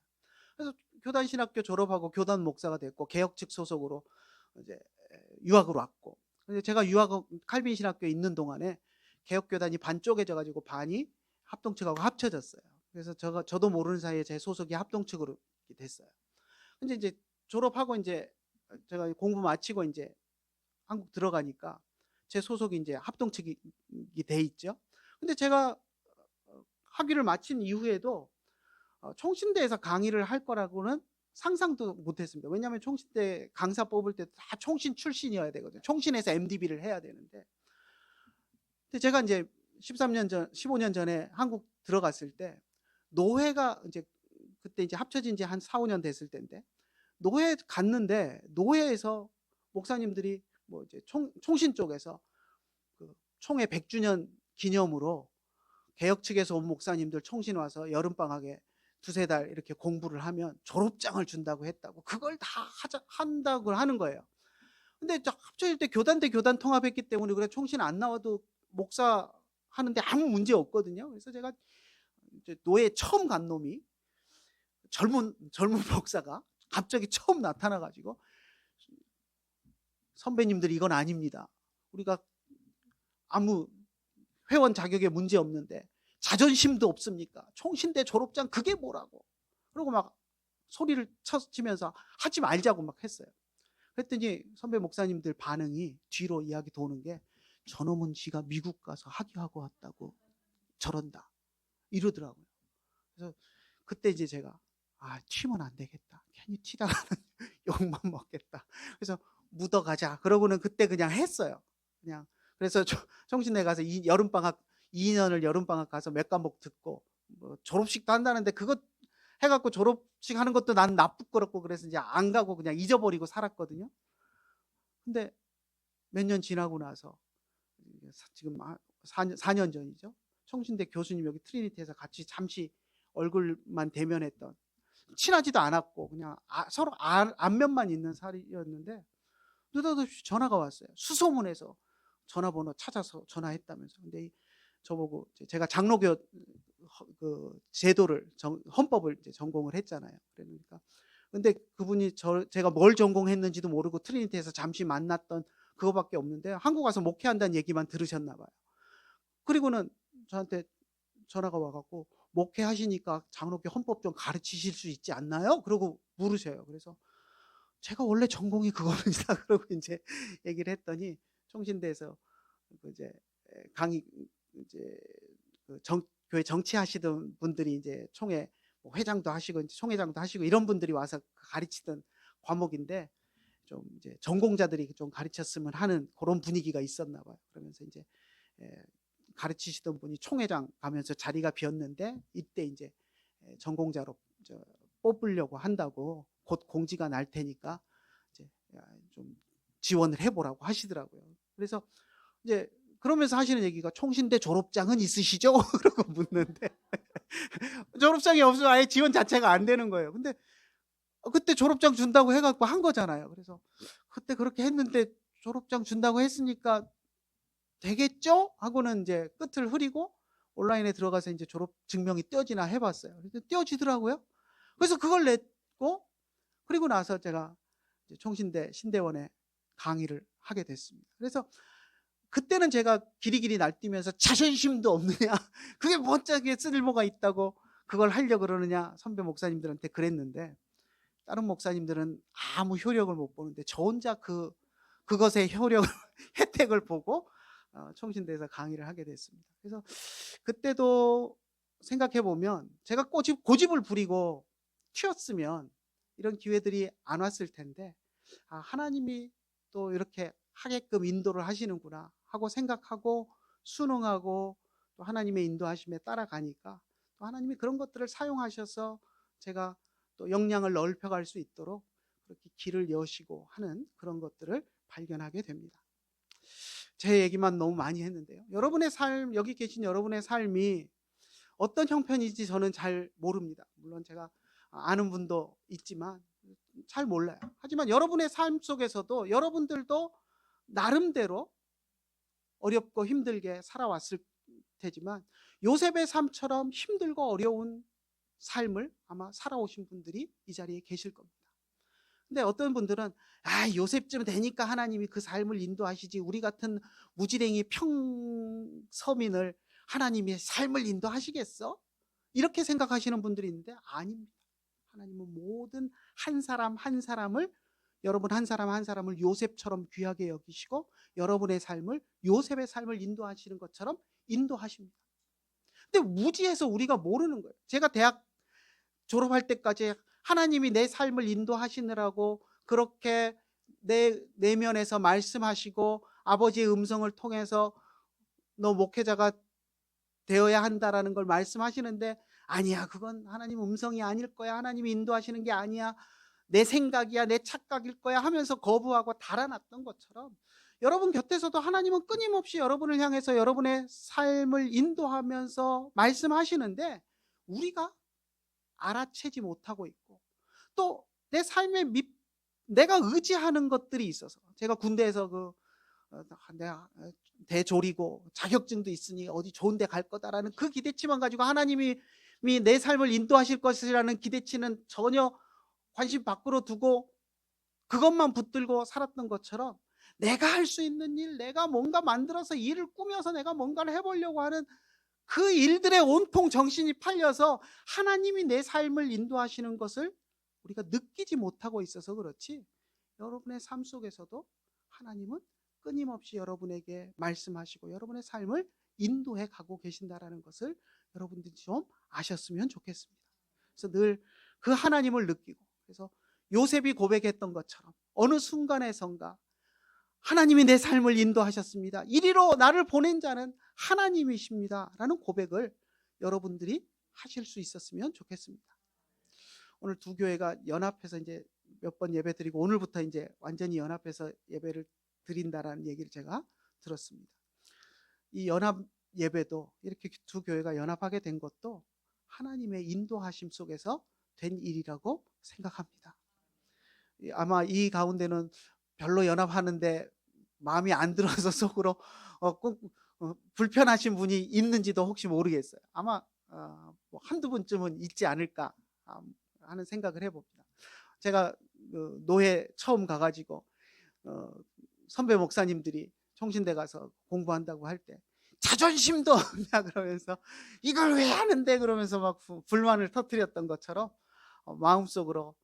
그래서 교단신학교 졸업하고 교단 목사가 됐고 개혁 측 소속으로 이제 유학을 왔고 제가 칼빈 신학교에 있는 동안에 개혁교단이 반 쪼개져 가지고 반이 합동측하고 합쳐졌어요. 그래서 저도 모르는 사이에 제 소속이 합동측으로 됐어요. 근데 이제 졸업하고 이제 제가 공부 마치고 이제 한국 들어가니까 제 소속이 이제 합동측이 돼 있죠. 근데 제가 학위를 마친 이후에도 총신대에서 강의를 할 거라고는 상상도 못했습니다. 왜냐하면 총신대 강사 뽑을 때 다 총신 출신이어야 되거든요. 총신에서 MDB를 해야 되는데. 근데 제가 이제 15년 전에 한국 들어갔을 때 노회가 이제 그때 이제 합쳐진 지 한 4, 5년 됐을 때인데 노회 갔는데 노회에서 목사님들이 뭐 이제 총신 쪽에서 그 총회 100주년 기념으로 개혁 측에서 온 목사님들 총신 와서 여름방학에 두세 달 이렇게 공부를 하면 졸업장을 준다고 했다고 그걸 다 한다고 하는 거예요. 근데 합쳐질 때 교단 대 교단 통합했기 때문에 그래 총신 안 나와도 목사 하는데 아무 문제 없거든요. 그래서 제가 이제 노예 처음 간 놈이 젊은 목사가 갑자기 처음 나타나가지고 선배님들 이건 아닙니다. 우리가 아무 회원 자격에 문제 없는데 자존심도 없습니까? 총신대 졸업장 그게 뭐라고? 그러고 막 소리를 치면서 하지 말자고 막 했어요. 그랬더니 선배 목사님들 반응이 뒤로 이야기 도는 게 저놈은 지가 미국 가서 학위하고 왔다고 저런다 이러더라고요. 그래서 그때 이제 제가 튀면 안 되겠다. 괜히 튀다가는 욕만 먹겠다. 그래서 묻어가자. 그러고는 그때 그냥 했어요. 그냥 그래서 총신대 가서 여름방학 2년을 여름방학 가서 몇 과목 듣고 뭐 졸업식도 한다는데 그것 해갖고 졸업식 하는 것도 난 나쁘고 그래서 이제 안 가고 그냥 잊어버리고 살았거든요. 근데 몇 년 지나고 나서 지금 4년 전이죠. 총신대 교수님 여기 트리니티에서 같이 잠시 얼굴만 대면했던, 친하지도 않았고 그냥 서로 안면만 있는 사이였는데 느닷없이 전화가 왔어요. 수소문해서 전화번호 찾아서 전화했다면서. 근데 저보고 제가 장로교 그 제도를 헌법을 이제 전공을 했잖아요. 그러니까 근데 그분이 제가 뭘 전공했는지도 모르고 트리니티에서 잠시 만났던 그거밖에 없는데 한국 와서 목회한다는 얘기만 들으셨나 봐요. 그리고는 저한테 전화가 와갖고 목회하시니까 장로교 헌법 좀 가르치실 수 있지 않나요? 그러고 물으셔요. 그래서 제가 원래 전공이 그겁니다. 그러고 이제 얘기를 했더니 총신대에서 이제 강의 이제 교회 정치하시던 분들이 이제 총회 뭐 회장도 하시고 이제 총회장도 하시고 이런 분들이 와서 가르치던 과목인데 좀 이제 전공자들이 좀 가르쳤으면 하는 그런 분위기가 있었나 봐요. 그러면서 이제 가르치시던 분이 총회장 가면서 자리가 비었는데 이때 이제 전공자로 뽑으려고 한다고 곧 공지가 날 테니까 이제 좀 지원을 해보라고 하시더라고요. 그래서 이제 그러면서 하시는 얘기가 총신대 졸업장은 있으시죠? 그러고 묻는데 졸업장이 없으면 아예 지원 자체가 안 되는 거예요. 근데 그때 졸업장 준다고 해갖고 한 거잖아요. 그래서 그때 그렇게 했는데 졸업장 준다고 했으니까 되겠죠? 하고는 이제 끝을 흐리고 온라인에 들어가서 이제 졸업 증명이 떼어지나 해봤어요. 그래서 떼어지더라고요. 그래서 그걸 냈고 그리고 나서 제가 이제 총신대 신대원에 강의를 하게 됐습니다. 그래서 그때는 제가 길이길이 날뛰면서 자존심도 없느냐, 그게 뭐짝에 쓸모가 있다고 그걸 하려고 그러느냐 선배 목사님들한테 그랬는데 다른 목사님들은 아무 효력을 못 보는데 저 혼자 그것의 효력을 혜택을 보고 총신대에서 강의를 하게 됐습니다. 그래서 그때도 생각해 보면 제가 고집을 부리고 튀었으면 이런 기회들이 안 왔을 텐데 하나님이 또 이렇게 하게끔 인도를 하시는구나 하고 생각하고 순응하고 또 하나님의 인도하심에 따라가니까 또 하나님이 그런 것들을 사용하셔서 제가 또 역량을 넓혀갈 수 있도록 그렇게 길을 여시고 하는 그런 것들을 발견하게 됩니다. 제 얘기만 너무 많이 했는데요. 여러분의 삶, 여기 계신 여러분의 삶이 어떤 형편인지 저는 잘 모릅니다. 물론 제가 아는 분도 있지만 잘 몰라요. 하지만 여러분의 삶 속에서도 여러분들도 나름대로 어렵고 힘들게 살아왔을 테지만 요셉의 삶처럼 힘들고 어려운 삶을 아마 살아오신 분들이 이 자리에 계실 겁니다. 근데 어떤 분들은 요셉쯤 되니까 하나님이 그 삶을 인도하시지 우리 같은 무지랭이 평서민을 하나님이 삶을 인도하시겠어? 이렇게 생각하시는 분들이 있는데 아닙니다. 하나님은 모든 한 사람 한 사람을 여러분 한 사람 한 사람을 요셉처럼 귀하게 여기시고 여러분의 삶을 요셉의 삶을 인도하시는 것처럼 인도하십니다. 근데 무지해서 우리가 모르는 거예요. 제가 대학 졸업할 때까지 하나님이 내 삶을 인도하시느라고 그렇게 내 내면에서 말씀하시고 아버지의 음성을 통해서 너 목회자가 되어야 한다라는 걸 말씀하시는데 아니야, 그건 하나님 음성이 아닐 거야, 하나님이 인도하시는 게 아니야, 내 생각이야, 내 착각일 거야 하면서 거부하고 달아났던 것처럼 여러분 곁에서도 하나님은 끊임없이 여러분을 향해서 여러분의 삶을 인도하면서 말씀하시는데 우리가 알아채지 못하고 있고 또 내 삶에 내가 의지하는 것들이 있어서 제가 군대에서 내가 대졸이고 자격증도 있으니 어디 좋은 데 갈 거다라는 그 기대치만 가지고 하나님이 내 삶을 인도하실 것이라는 기대치는 전혀 관심 밖으로 두고 그것만 붙들고 살았던 것처럼 내가 할 수 있는 일, 내가 뭔가 만들어서 일을 꾸며서 내가 뭔가를 해보려고 하는 그 일들에 온통 정신이 팔려서 하나님이 내 삶을 인도하시는 것을 우리가 느끼지 못하고 있어서 그렇지 여러분의 삶 속에서도 하나님은 끊임없이 여러분에게 말씀하시고 여러분의 삶을 인도해 가고 계신다라는 것을 여러분들이 좀 아셨으면 좋겠습니다. 그래서 늘 그 하나님을 느끼고 그래서 요셉이 고백했던 것처럼 어느 순간에선가 하나님이 내 삶을 인도하셨습니다. 이리로 나를 보낸 자는 하나님이십니다. 라는 고백을 여러분들이 하실 수 있었으면 좋겠습니다. 오늘 두 교회가 연합해서 이제 몇 번 예배 드리고 오늘부터 이제 완전히 연합해서 예배를 드린다라는 얘기를 제가 들었습니다. 이 연합 예배도 이렇게 두 교회가 연합하게 된 것도 하나님의 인도하심 속에서 된 일이라고 생각합니다. 아마 이 가운데는 별로 연합하는데 마음이 안 들어서 속으로 꼭 불편하신 분이 있는지도 혹시 모르겠어요. 아마 뭐 한두 분쯤은 있지 않을까 하는 생각을 해봅니다. 제가 노회 처음 가가지고 선배 목사님들이 총신대 가서 공부한다고 할 때 자존심도 없냐 그러면서 이걸 왜 하는데 그러면서 막 불만을 터뜨렸던 것처럼 마음속으로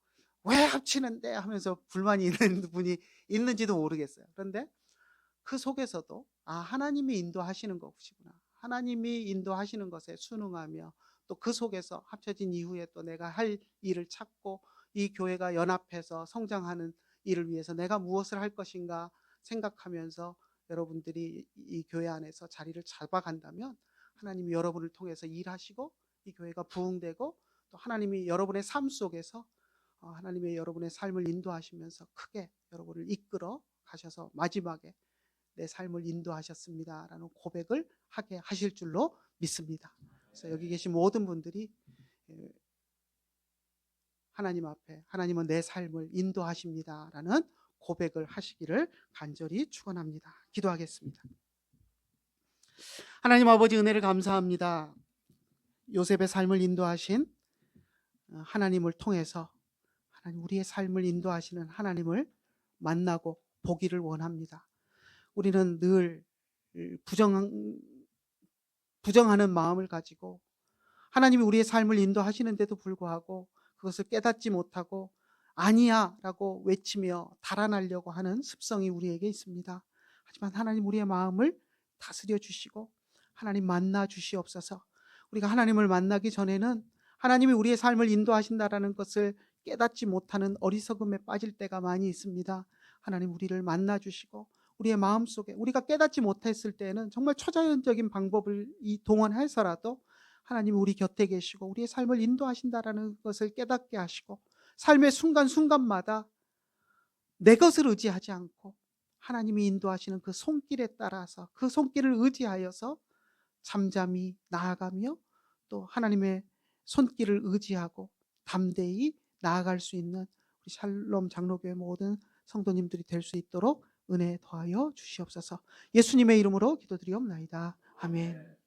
왜 합치는데 하면서 불만이 있는 분이 있는지도 모르겠어요. 그런데 그 속에서도 하나님이 인도하시는 것이구나, 하나님이 인도하시는 것에 순응하며 또 그 속에서 합쳐진 이후에 또 내가 할 일을 찾고 이 교회가 연합해서 성장하는 일을 위해서 내가 무엇을 할 것인가 생각하면서 여러분들이 이 교회 안에서 자리를 잡아간다면 하나님이 여러분을 통해서 일하시고 이 교회가 부흥되고 또 하나님이 여러분의 삶 속에서 하나님의 여러분의 삶을 인도하시면서 크게 여러분을 이끌어 가셔서 마지막에 내 삶을 인도하셨습니다라는 고백을 하게 하실 줄로 믿습니다. 그래서 여기 계신 모든 분들이 하나님 앞에 하나님은 내 삶을 인도하십니다라는 고백을 하시기를 간절히 축원합니다. 기도하겠습니다. 하나님 아버지, 은혜를 감사합니다. 요셉의 삶을 인도하신 하나님을 통해서 하나님, 우리의 삶을 인도하시는 하나님을 만나고 보기를 원합니다. 우리는 늘 부정하는 마음을 가지고 하나님이 우리의 삶을 인도하시는데도 불구하고 그것을 깨닫지 못하고 아니야 라고 외치며 달아나려고 하는 습성이 우리에게 있습니다. 하지만 하나님, 우리의 마음을 다스려 주시고 하나님 만나 주시옵소서. 우리가 하나님을 만나기 전에는 하나님이 우리의 삶을 인도하신다라는 것을 깨닫지 못하는 어리석음에 빠질 때가 많이 있습니다. 하나님, 우리를 만나 주시고 우리의 마음속에 우리가 깨닫지 못했을 때에는 정말 초자연적인 방법을 동원해서라도 하나님이 우리 곁에 계시고 우리의 삶을 인도하신다라는 것을 깨닫게 하시고 삶의 순간순간마다 내 것을 의지하지 않고 하나님이 인도하시는 그 손길에 따라서 그 손길을 의지하여서 잠잠히 나아가며 또 하나님의 손길을 의지하고 담대히 나아갈 수 있는 우리 샬롬 장로교회 모든 성도님들이 될 수 있도록 은혜 더하여 주시옵소서. 예수님의 이름으로 기도드리옵나이다. 아멘.